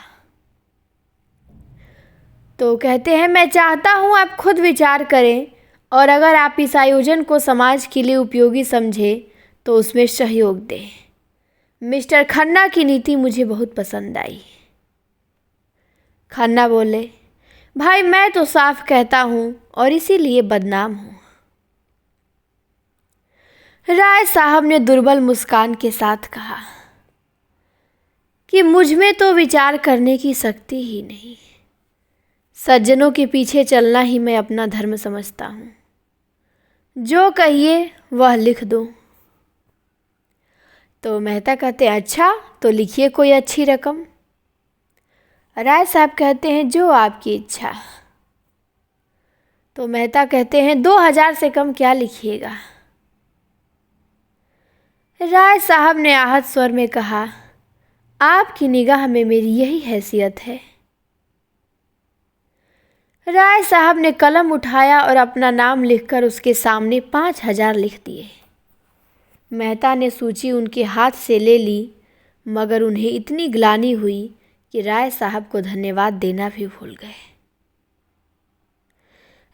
तो कहते हैं, मैं चाहता हूँ आप खुद विचार करें, और अगर आप इस आयोजन को समाज के लिए उपयोगी समझें तो उसमें सहयोग दें। मिस्टर खन्ना की नीति मुझे बहुत पसंद आई। खन्ना बोले, भाई मैं तो साफ कहता हूँ और इसीलिए बदनाम हूँ। राय साहब ने दुर्बल मुस्कान के साथ कहा कि मुझ में तो विचार करने की शक्ति ही नहीं। सज्जनों के पीछे चलना ही मैं अपना धर्म समझता हूँ। जो कहिए वह लिख दूँ। तो मेहता कहते हैं, अच्छा तो लिखिए कोई अच्छी रकम। राय साहब कहते हैं, जो आपकी इच्छा। तो मेहता कहते हैं, 2,000 से कम क्या लिखिएगा? राय साहब ने आहत स्वर में कहा, आपकी निगाह में मेरी यही हैसियत है। राय साहब ने कलम उठाया और अपना नाम लिखकर उसके सामने 5,000 लिख दिए। मेहता ने सूची उनके हाथ से ले ली, मगर उन्हें इतनी ग्लानि हुई कि राय साहब को धन्यवाद देना भी भूल गए।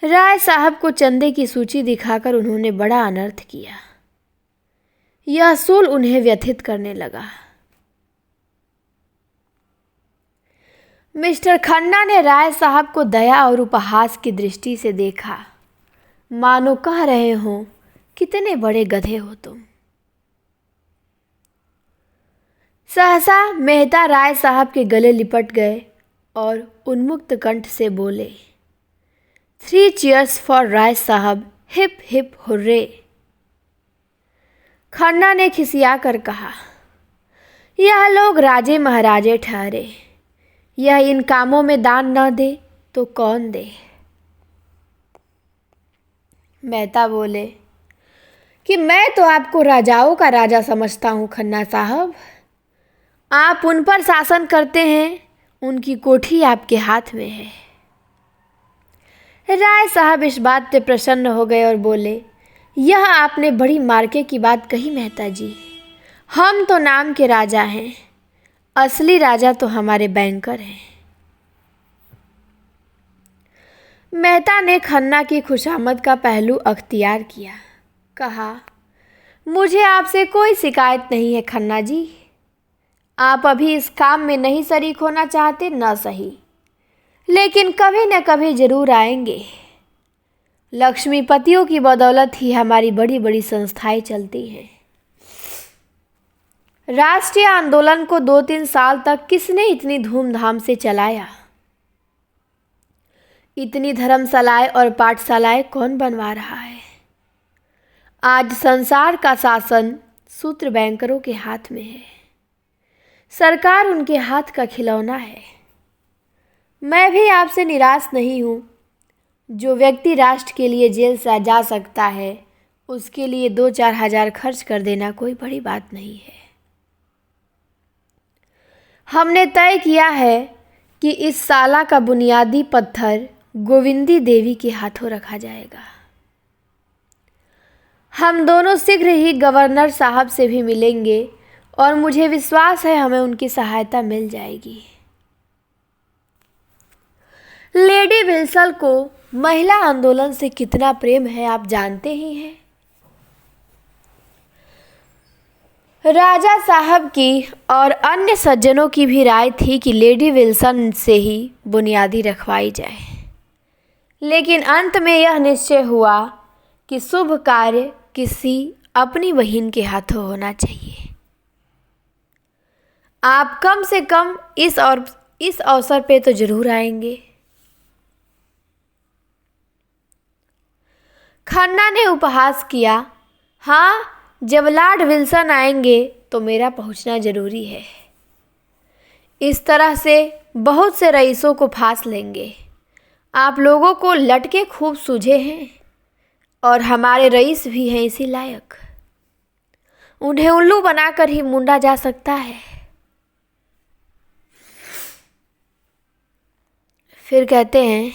राय साहब को चंदे की सूची दिखाकर उन्होंने बड़ा अनर्थ किया। यह सूल उन्हें व्यथित करने लगा। मिस्टर खन्ना ने राय साहब को दया और उपहास की दृष्टि से देखा, मानो कह रहे हों, कितने बड़े गधे हो तुम। सहसा मेहता राय साहब के गले लिपट गए और उन्मुक्त कंठ से बोले, 3 चीयर्स फॉर राय साहब, हिप हिप हुर्रे। खन्ना ने खिसिया कर कहा, यह लोग राजे महाराजे ठहरे, यह इन कामों में दान न दे तो कौन दे। मेहता बोले कि मैं तो आपको राजाओं का राजा समझता हूँ खन्ना साहब। आप उन पर शासन करते हैं, उनकी कोठी आपके हाथ में है। राय साहब इस बात से प्रसन्न हो गए और बोले, यह आपने बड़ी मार्के की बात कही मेहता जी। हम तो नाम के राजा हैं, असली राजा तो हमारे बैंकर हैं। मेहता ने खन्ना की खुशामद का पहलू अख्तियार किया। कहा, मुझे आपसे कोई शिकायत नहीं है खन्ना जी। आप अभी इस काम में नहीं शरीक होना चाहते न सही, लेकिन कभी न कभी जरूर आएंगे। लक्ष्मीपतियों की बदौलत ही हमारी बड़ी बड़ी संस्थाएं चलती हैं। राष्ट्रीय आंदोलन को 2-3 साल तक किसने इतनी धूमधाम से चलाया? इतनी धर्मशालाएं और पाठशालाएं कौन बनवा रहा है? आज संसार का शासन सूत्र बैंकरों के हाथ में है। सरकार उनके हाथ का खिलौना है। मैं भी आपसे निराश नहीं हूँ। जो व्यक्ति राष्ट्र के लिए जेल से जा सकता है, उसके लिए 2-4 हज़ार खर्च कर देना कोई बड़ी बात नहीं है। हमने तय किया है कि इस साला का बुनियादी पत्थर गोविंदी देवी के हाथों रखा जाएगा। हम दोनों शीघ्र ही गवर्नर साहब से भी मिलेंगे और मुझे विश्वास है हमें उनकी सहायता मिल जाएगी। लेडी विल्सन को महिला आंदोलन से कितना प्रेम है आप जानते ही हैं। राजा साहब की और अन्य सज्जनों की भी राय थी कि लेडी विल्सन से ही बुनियादी रखवाई जाए, लेकिन अंत में यह निश्चय हुआ कि शुभ कार्य किसी अपनी बहन के हाथों होना चाहिए। आप कम से कम इस अवसर पे तो जरूर आएंगे। खन्ना ने उपहास किया। हाँ, जब लॉर्ड विल्सन आएंगे तो मेरा पहुंचना जरूरी है। इस तरह से बहुत से रईसों को फांस लेंगे। आप लोगों को लटके खूब सूझे हैं और हमारे रईस भी हैं इसी लायक। उन्हें उल्लू बनाकर ही मुंडा जा सकता है। फिर कहते हैं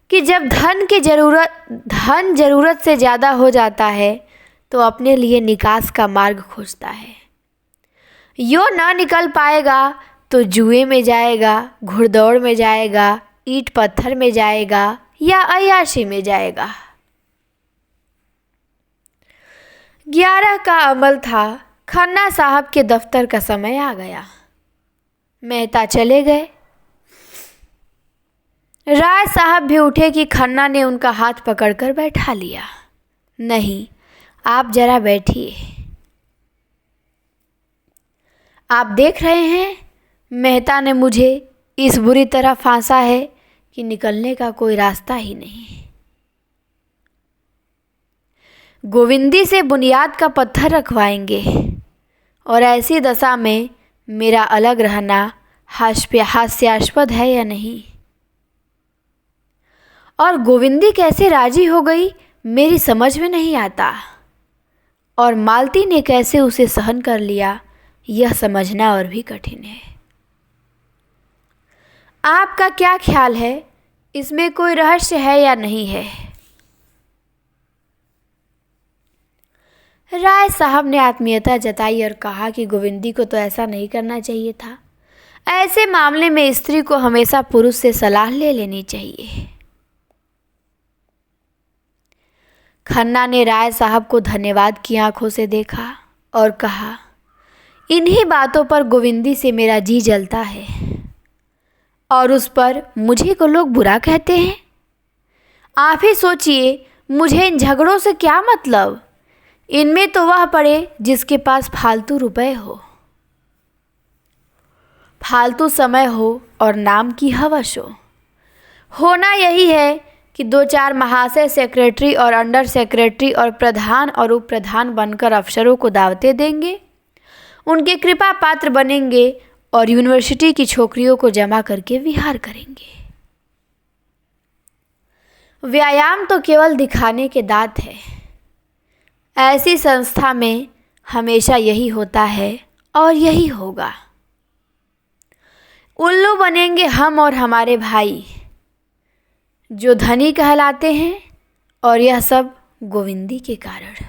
कि जब धन जरूरत से ज़्यादा हो जाता है तो अपने लिए निकास का मार्ग खोजता है। यो ना निकल पाएगा तो जुए में जाएगा, घुड़दौड़ में जाएगा, ईंट पत्थर में जाएगा या अय्याशी में जाएगा। 11 का अमल था। खन्ना साहब के दफ्तर का समय आ गया। मेहता चले गए। राय साहब भी उठे कि खन्ना ने उनका हाथ पकड़कर बैठा लिया। नहीं, आप जरा बैठिए। आप देख रहे हैं, मेहता ने मुझे इस बुरी तरह फांसा है कि निकलने का कोई रास्ता ही नहीं। गोविंदी से बुनियाद का पत्थर रखवाएंगे और ऐसी दशा में मेरा अलग रहना हास्यास्पद है या नहीं? और गोविंदी कैसे राजी हो गई मेरी समझ में नहीं आता, और मालती ने कैसे उसे सहन कर लिया यह समझना और भी कठिन है। आपका क्या ख्याल है, इसमें कोई रहस्य है या नहीं है? राय साहब ने आत्मीयता जताई और कहा कि गोविंदी को तो ऐसा नहीं करना चाहिए था। ऐसे मामले में स्त्री को हमेशा पुरुष से सलाह ले लेनी चाहिए। खन्ना ने राय साहब को धन्यवाद की आंखों से देखा और कहा, इन्हीं बातों पर गोविंदी से मेरा जी जलता है और उस पर मुझे को लोग बुरा कहते हैं। आप ही सोचिए, मुझे इन झगड़ों से क्या मतलब? इनमें तो वह पड़े जिसके पास फालतू रुपए हो, फालतू समय हो और नाम की हवस हो। होना यही है कि 2-4 महाशय सेक्रेटरी और अंडर सेक्रेटरी और प्रधान और उप प्रधान बनकर अफसरों को दावतें देंगे, उनके कृपा पात्र बनेंगे और यूनिवर्सिटी की छोकरियों को जमा करके विहार करेंगे। व्यायाम तो केवल दिखाने के दांत है। ऐसी संस्था में हमेशा यही होता है और यही होगा। उल्लू बनेंगे हम और हमारे भाई, जो धनी कहलाते हैं, और यह सब गोविंदी के कारण।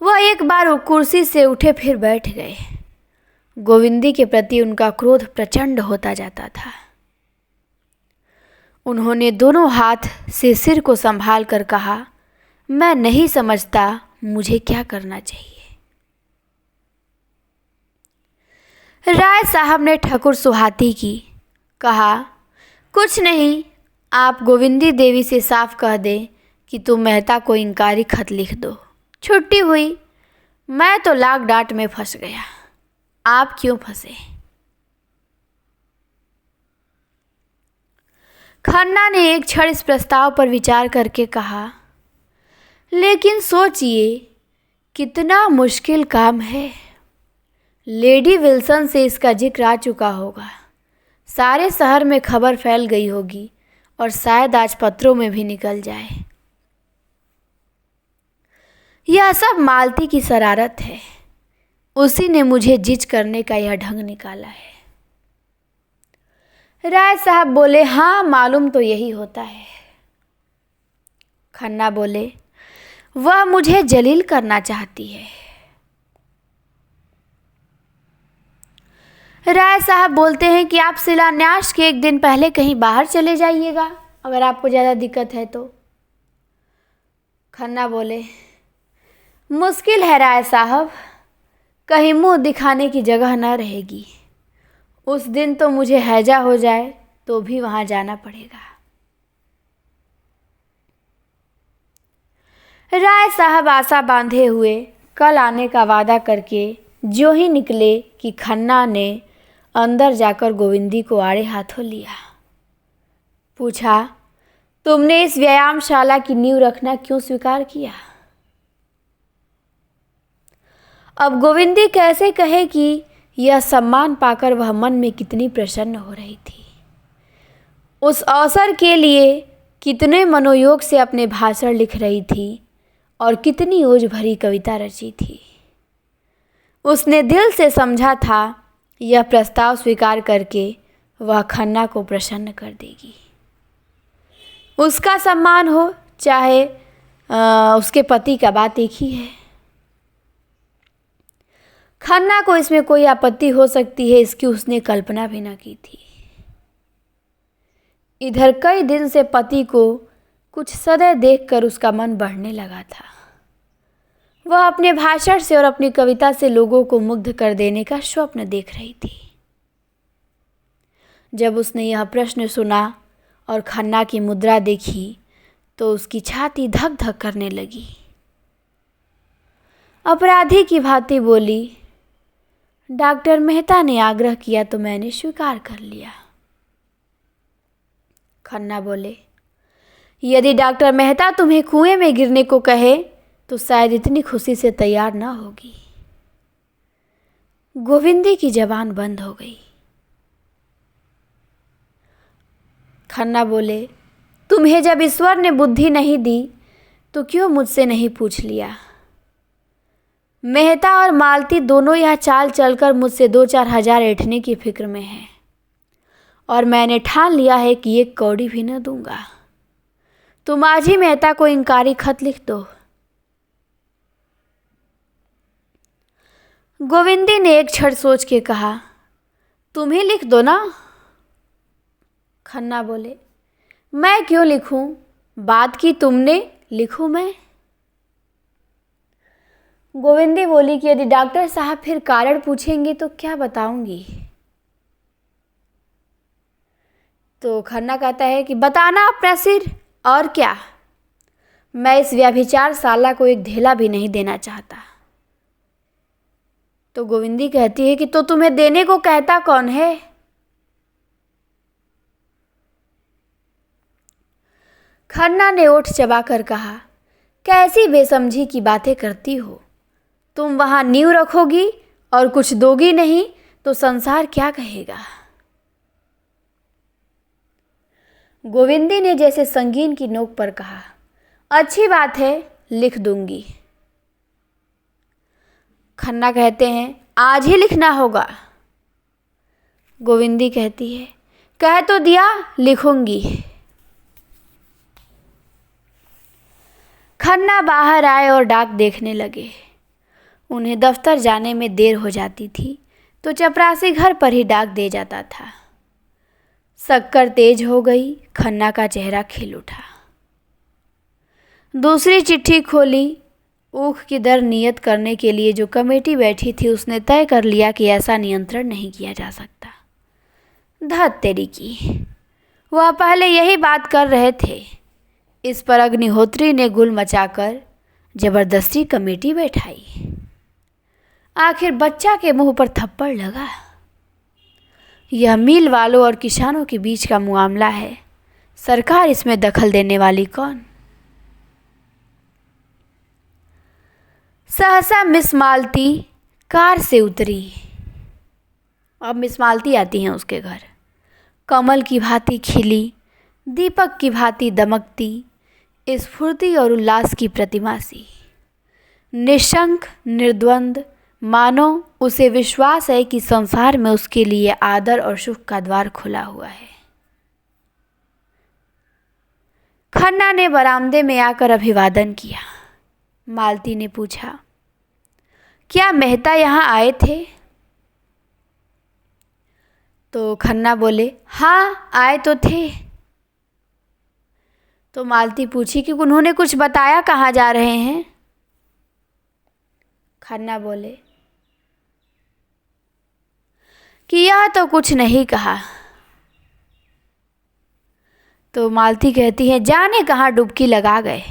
वह एक बार वो कुर्सी से उठे फिर बैठ गए। गोविंदी के प्रति उनका क्रोध प्रचंड होता जाता था। उन्होंने दोनों हाथ से सिर को संभाल कर कहा, मैं नहीं समझता मुझे क्या करना चाहिए। राय साहब ने ठकुर सुहाती की कहा, कुछ नहीं, आप गोविंदी देवी से साफ कह दें कि तुम मेहता को इंकारी खत लिख दो। छुट्टी हुई। मैं तो लाख डांट में फंस गया, आप क्यों फंसे? खन्ना ने एक क्षण इस प्रस्ताव पर विचार करके कहा, लेकिन सोचिए कितना मुश्किल काम है। लेडी विल्सन से इसका जिक्र आ चुका होगा, सारे शहर में खबर फैल गई होगी और शायद आज पत्रों में भी निकल जाए। यह सब मालती की शरारत है। उसी ने मुझे जिच करने का यह ढंग निकाला है। राय साहब बोले, हाँ मालूम तो यही होता है। खन्ना बोले, वह मुझे जलील करना चाहती है। राय साहब बोलते हैं कि आप शिलान्यास के एक दिन पहले कहीं बाहर चले जाइएगा, अगर आपको ज़्यादा दिक्कत है तो। खन्ना बोले, मुश्किल है राय साहब, कहीं मुंह दिखाने की जगह न रहेगी। उस दिन तो मुझे हैजा हो जाए तो भी वहाँ जाना पड़ेगा। राय साहब आशा बांधे हुए कल आने का वादा करके जो ही निकले कि खन्ना ने अंदर जाकर गोविंदी को आड़े हाथों लिया। पूछा, तुमने इस व्यायामशाला की नींव रखना क्यों स्वीकार किया? अब गोविंदी कैसे कहे कि यह सम्मान पाकर वह मन में कितनी प्रसन्न हो रही थी। उस अवसर के लिए कितने मनोयोग से अपने भाषण लिख रही थी और कितनी ओज भरी कविता रची थी। उसने दिल से समझा था यह प्रस्ताव स्वीकार करके वह खन्ना को प्रसन्न कर देगी। उसका सम्मान हो चाहे उसके पति का, बात एक ही है। खन्ना को इसमें कोई आपत्ति हो सकती है, इसकी उसने कल्पना भी न की थी। इधर कई दिन से पति को कुछ सदैव देखकर उसका मन बढ़ने लगा था। वह अपने भाषण से और अपनी कविता से लोगों को मुग्ध कर देने का स्वप्न देख रही थी। जब उसने यह प्रश्न सुना और खन्ना की मुद्रा देखी तो उसकी छाती धक धक करने लगी। अपराधी की भांति बोली, डॉक्टर मेहता ने आग्रह किया तो मैंने स्वीकार कर लिया। खन्ना बोले, यदि डॉक्टर मेहता तुम्हें कुएं में गिरने को कहे तो शायद इतनी खुशी से तैयार न होगी। गोविंदी की जबान बंद हो गई। खन्ना बोले, तुम्हें जब ईश्वर ने बुद्धि नहीं दी तो क्यों मुझसे नहीं पूछ लिया? मेहता और मालती दोनों यह चाल चलकर मुझसे 2-4 हजार ऐंठने की फिक्र में हैं और मैंने ठान लिया है कि एक कौड़ी भी न दूंगा। तुम आज ही मेहता को इंकारी खत लिख दो। गोविंदी ने एक क्षण सोच के कहा, तुम ही लिख दो ना। खन्ना बोले, मैं क्यों लिखूं? बात की तुमने, लिखूं मैं? गोविंदी बोली कि यदि डॉक्टर साहब फिर कारण पूछेंगे तो क्या बताऊंगी? तो खन्ना कहता है कि बताना अपना सिर, और क्या। मैं इस व्यभिचार शाला को एक ढेला भी नहीं देना चाहता। तो गोविंदी कहती है कि तो तुम्हें देने को कहता कौन है? खन्ना ने ओठ चबाकर कहा, कैसी बेसमझी की बातें करती हो? तुम वहां नींव रखोगी और कुछ दोगी नहीं तो संसार क्या कहेगा? गोविंदी ने जैसे संगीन की नोक पर कहा, अच्छी बात है, लिख दूंगी। खन्ना कहते हैं, आज ही लिखना होगा। गोविंदी कहती है, कह तो दिया, लिखूंगी। खन्ना बाहर आए और डाक देखने लगे। उन्हें दफ्तर जाने में देर हो जाती थी तो चपरासी घर पर ही डाक दे जाता था। शक्कर तेज हो गई, खन्ना का चेहरा खिल उठा। दूसरी चिट्ठी खोली। ऊख की दर नियत करने के लिए जो कमेटी बैठी थी उसने तय कर लिया कि ऐसा नियंत्रण नहीं किया जा सकता। धत तेरी की, वह पहले यही बात कर रहे थे। इस पर अग्निहोत्री ने गुल मचाकर जबरदस्ती कमेटी बैठाई। आखिर बच्चा के मुंह पर थप्पड़ लगा। यह मिल वालों और किसानों के बीच का मामला है, सरकार इसमें दखल देने वाली कौन? सहसा मिस मालती कार से उतरी। अब मिस मालती आती हैं उसके घर। कमल की भांति खिली, दीपक की भांति दमकती, स्फूर्ति और उल्लास की प्रतिमा सी, निशंक निर्द्वंद, मानो उसे विश्वास है कि संसार में उसके लिए आदर और सुख का द्वार खुला हुआ है। खन्ना ने बरामदे में आकर अभिवादन किया। मालती ने पूछा, क्या मेहता यहाँ आए थे? तो खन्ना बोले, हाँ आए तो थे। तो मालती पूछी कि उन्होंने कुछ बताया कहाँ जा रहे हैं? खन्ना बोले कि यह तो कुछ नहीं कहा। तो मालती कहती है, जाने कहाँ डुबकी लगा गए,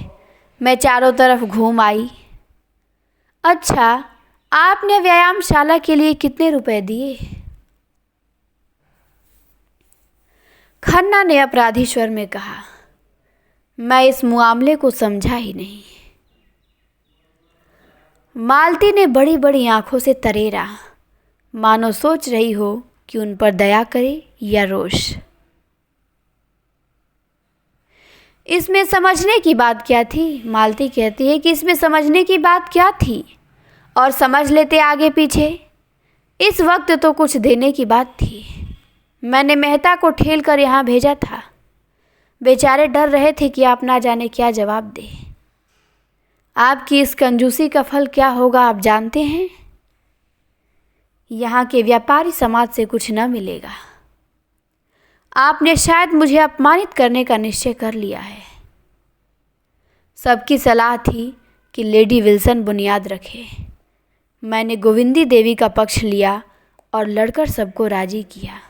मैं चारों तरफ घूम आई। अच्छा, आपने व्यायामशाला के लिए कितने रुपए दिए? खन्ना ने अपराधी स्वर में कहा, मैं इस मामले को समझा ही नहीं। मालती ने बड़ी बड़ी आंखों से तरेरा, मानो सोच रही हो कि उन पर दया करे या रोष। इसमें समझने की बात क्या थी? मालती कहती है कि इसमें समझने की बात क्या थी, और समझ लेते आगे पीछे। इस वक्त तो कुछ देने की बात थी। मैंने मेहता को ठेल कर यहाँ भेजा था। बेचारे डर रहे थे कि आप ना जाने क्या जवाब दे। आपकी इस कंजूसी का फल क्या होगा आप जानते हैं? यहाँ के व्यापारी समाज से कुछ न मिलेगा। आपने शायद मुझे अपमानित करने का निश्चय कर लिया है। सबकी सलाह थी कि लेडी विल्सन बुनियाद रखे। मैंने गोविंदी देवी का पक्ष लिया और लड़कर सबको राजी किया।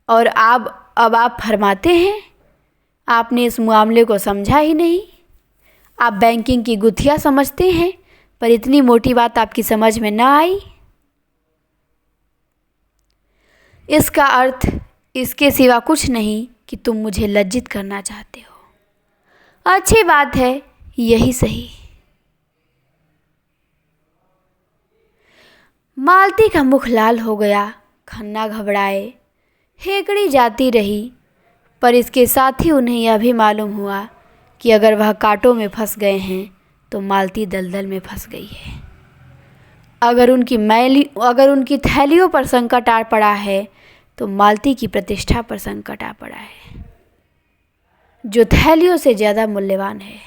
और अब आप फरमाते हैं आपने इस मामले को समझा ही नहीं। आप बैंकिंग की गुत्थियाँ समझते हैं, पर इतनी मोटी बात आपकी समझ में न आई। इसका अर्थ इसके सिवा कुछ नहीं कि तुम मुझे लज्जित करना चाहते हो। अच्छी बात है, यही सही। मालती का मुख लाल हो गया। खन्ना घबराए, हेकड़ी जाती रही, पर इसके साथ ही उन्हें यह भी मालूम हुआ कि अगर वह कांटों में फंस गए हैं तो मालती दलदल में फंस गई है। अगर उनकी थैलियों पर संकट आ पड़ा है तो मालती की प्रतिष्ठा पर संकट आ पड़ा है, जो थैलियों से ज़्यादा मूल्यवान है।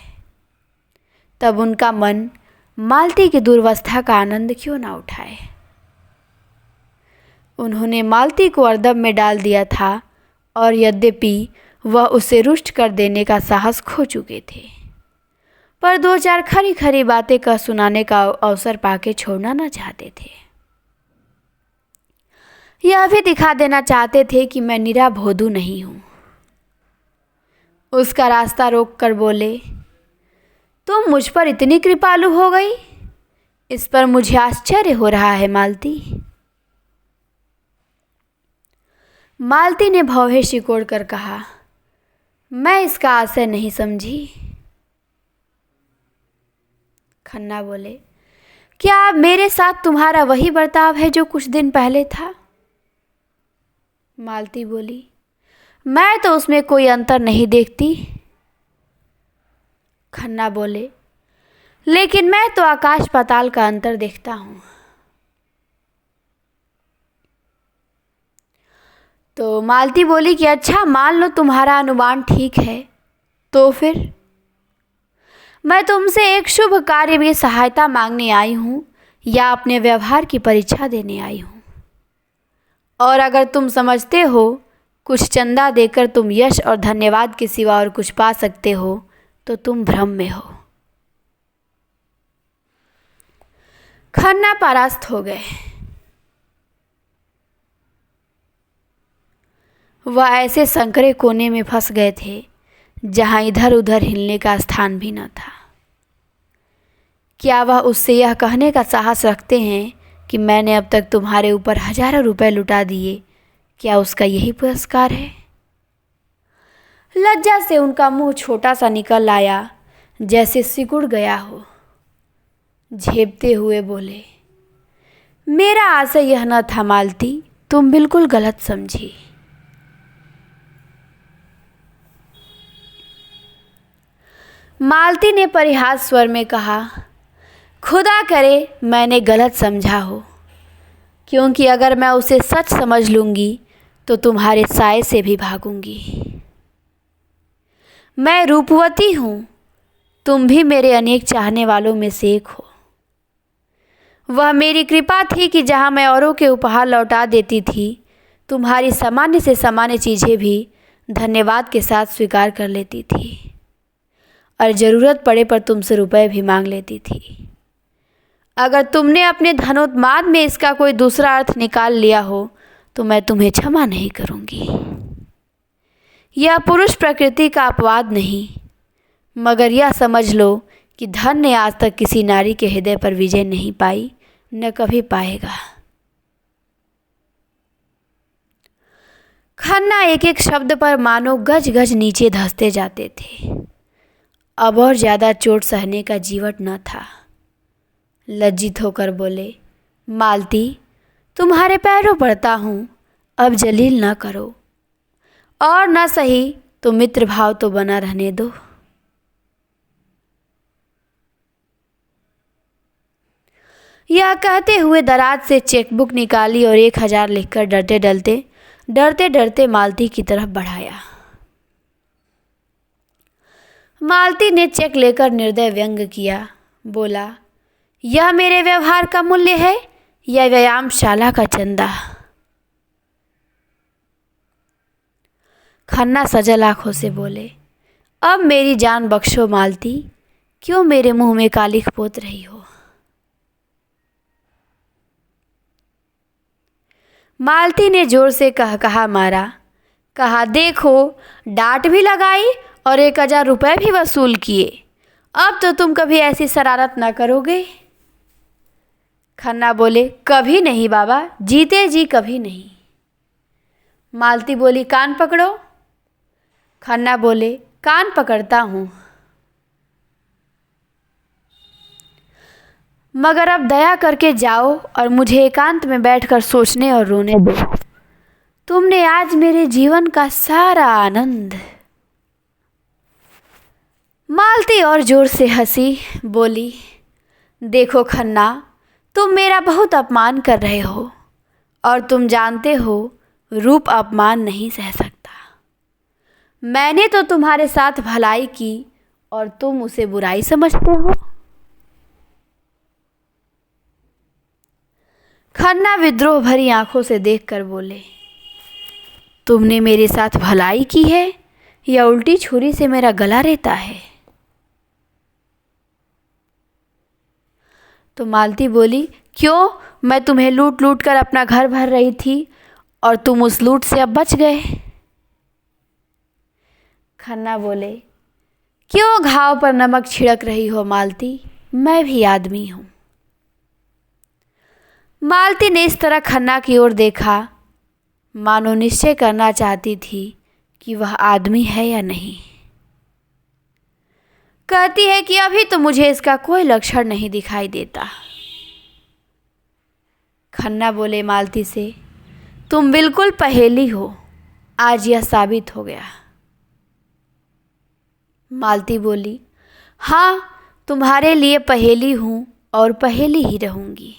तब उनका मन मालती की दुर्वस्था का आनंद क्यों ना उठाए। उन्होंने मालती को अर्दब में डाल दिया था, और यद्यपि वह उसे रुष्ट कर देने का साहस खो चुके थे, पर दो चार खरी खरी बातें कह सुनाने का अवसर पाके छोड़ना न चाहते थे। यह भी दिखा देना चाहते थे कि मैं निरा भोदू नहीं हूँ। उसका रास्ता रोक कर बोले, तुम मुझ पर इतनी कृपालु हो गई, इस पर मुझे आश्चर्य हो रहा है मालती। मालती ने भौहें सिकोड़ कर कहा, मैं इसका आशय नहीं समझी। खन्ना बोले, क्या मेरे साथ तुम्हारा वही बर्ताव है जो कुछ दिन पहले था? मालती बोली, मैं तो उसमें कोई अंतर नहीं देखती। खन्ना बोले, लेकिन मैं तो आकाश पाताल का अंतर देखता हूँ। तो मालती बोली कि अच्छा, मान लो तुम्हारा अनुमान ठीक है, तो फिर मैं तुमसे एक शुभ कार्य में सहायता मांगने आई हूँ या अपने व्यवहार की परीक्षा देने आई हूँ। और अगर तुम समझते हो कुछ चंदा देकर तुम यश और धन्यवाद के सिवा और कुछ पा सकते हो, तो तुम भ्रम में हो। खन्ना परास्त हो गए। वह ऐसे संकरे कोने में फंस गए थे जहां इधर उधर हिलने का स्थान भी न था। क्या वह उससे यह कहने का साहस रखते हैं कि मैंने अब तक तुम्हारे ऊपर हजारों रुपए लुटा दिए, क्या उसका यही पुरस्कार है? लज्जा से उनका मुंह छोटा सा निकल आया, जैसे सिकुड़ गया हो। झेपते हुए बोले, मेरा आशय यह न था मालती, तुम बिल्कुल गलत समझी। मालती ने परिहास स्वर में कहा, खुदा करे मैंने गलत समझा हो, क्योंकि अगर मैं उसे सच समझ लूँगी तो तुम्हारे साए से भी भागूंगी। मैं रूपवती हूँ, तुम भी मेरे अनेक चाहने वालों में से एक हो। वह मेरी कृपा थी कि जहाँ मैं औरों के उपहार लौटा देती थी, तुम्हारी सामान्य से सामान्य चीज़ें भी धन्यवाद के साथ स्वीकार कर लेती थी और ज़रूरत पड़े पर तुमसे रुपए भी मांग लेती थी। अगर तुमने अपने धनोन्माद में इसका कोई दूसरा अर्थ निकाल लिया हो तो मैं तुम्हें क्षमा नहीं करूँगी। यह पुरुष प्रकृति का अपवाद नहीं, मगर यह समझ लो कि धन ने आज तक किसी नारी के हृदय पर विजय नहीं पाई, न कभी पाएगा। खन्ना एक एक शब्द पर मानो गज गज नीचे धंसते जाते थे। अब और ज़्यादा चोट सहने का जीवट न था। लज्जित होकर बोले, मालती, तुम्हारे पैरों पड़ता हूँ, अब जलील न करो, और न सही तो मित्र भाव तो बना रहने दो। यह कहते हुए दराज से चेकबुक निकाली और 1000 लिखकर डरते डरते मालती की तरफ बढ़ाया। मालती ने चेक लेकर निर्दय व्यंग किया, बोला, यह मेरे व्यवहार का मूल्य है या व्यायामशाला का चंदा? खन्ना सजल आंखों से बोले, अब मेरी जान बख्शो मालती, क्यों मेरे मुंह में कालिख पोत रही हो? मालती ने जोर से कहा मारा, कहा, देखो, डांट भी लगाई और 1000 रुपये भी वसूल किए। अब तो तुम कभी ऐसी शरारत न करोगे? खन्ना बोले, कभी नहीं बाबा, जीते जी कभी नहीं। मालती बोली, कान पकड़ो। खन्ना बोले, कान पकड़ता हूँ, मगर अब दया करके जाओ और मुझे एकांत में बैठकर सोचने और रोने दो। तुमने आज मेरे जीवन का सारा आनंद। मालती और जोर से हंसी, बोली, देखो खन्ना, तुम मेरा बहुत अपमान कर रहे हो और तुम जानते हो रूप अपमान नहीं सह सकता। मैंने तो तुम्हारे साथ भलाई की और तुम उसे बुराई समझते हो। खन्ना विद्रोह भरी आंखों से देखकर बोले, तुमने मेरे साथ भलाई की है या उल्टी छुरी से मेरा गला रेता है? तो मालती बोली, क्यों, मैं तुम्हें लूट लूट कर अपना घर भर रही थी और तुम उस लूट से अब बच गए। खन्ना बोले, क्यों घाव पर नमक छिड़क रही हो मालती, मैं भी आदमी हूँ। मालती ने इस तरह खन्ना की ओर देखा, मानो निश्चय करना चाहती थी कि वह आदमी है या नहीं। कहती है कि अभी तो मुझे इसका कोई लक्षण नहीं दिखाई देता। खन्ना बोले मालती से, तुम बिल्कुल पहेली हो, आज यह साबित हो गया। मालती बोली, हाँ, तुम्हारे लिए पहेली हूँ और पहेली ही रहूँगी।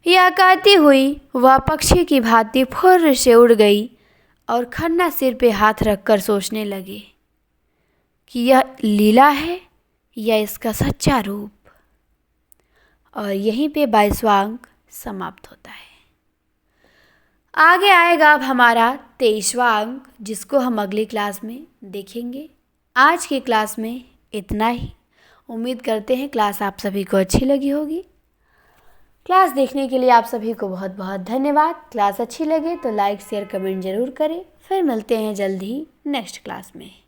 यह कहती हुई वह पक्षी की भांति फुर्र से उड़ गई और खन्ना सिर पे हाथ रखकर सोचने लगी कि यह लीला है या इसका सच्चा रूप। और यहीं पे 22वां अंक समाप्त होता है। आगे आएगा अब हमारा 23वां अंक, जिसको हम अगली क्लास में देखेंगे। आज की क्लास में इतना ही। उम्मीद करते हैं क्लास आप सभी को अच्छी लगी होगी। क्लास देखने के लिए आप सभी को बहुत बहुत धन्यवाद। क्लास अच्छी लगे तो लाइक शेयर कमेंट ज़रूर करें। फिर मिलते हैं जल्द ही नेक्स्ट क्लास में।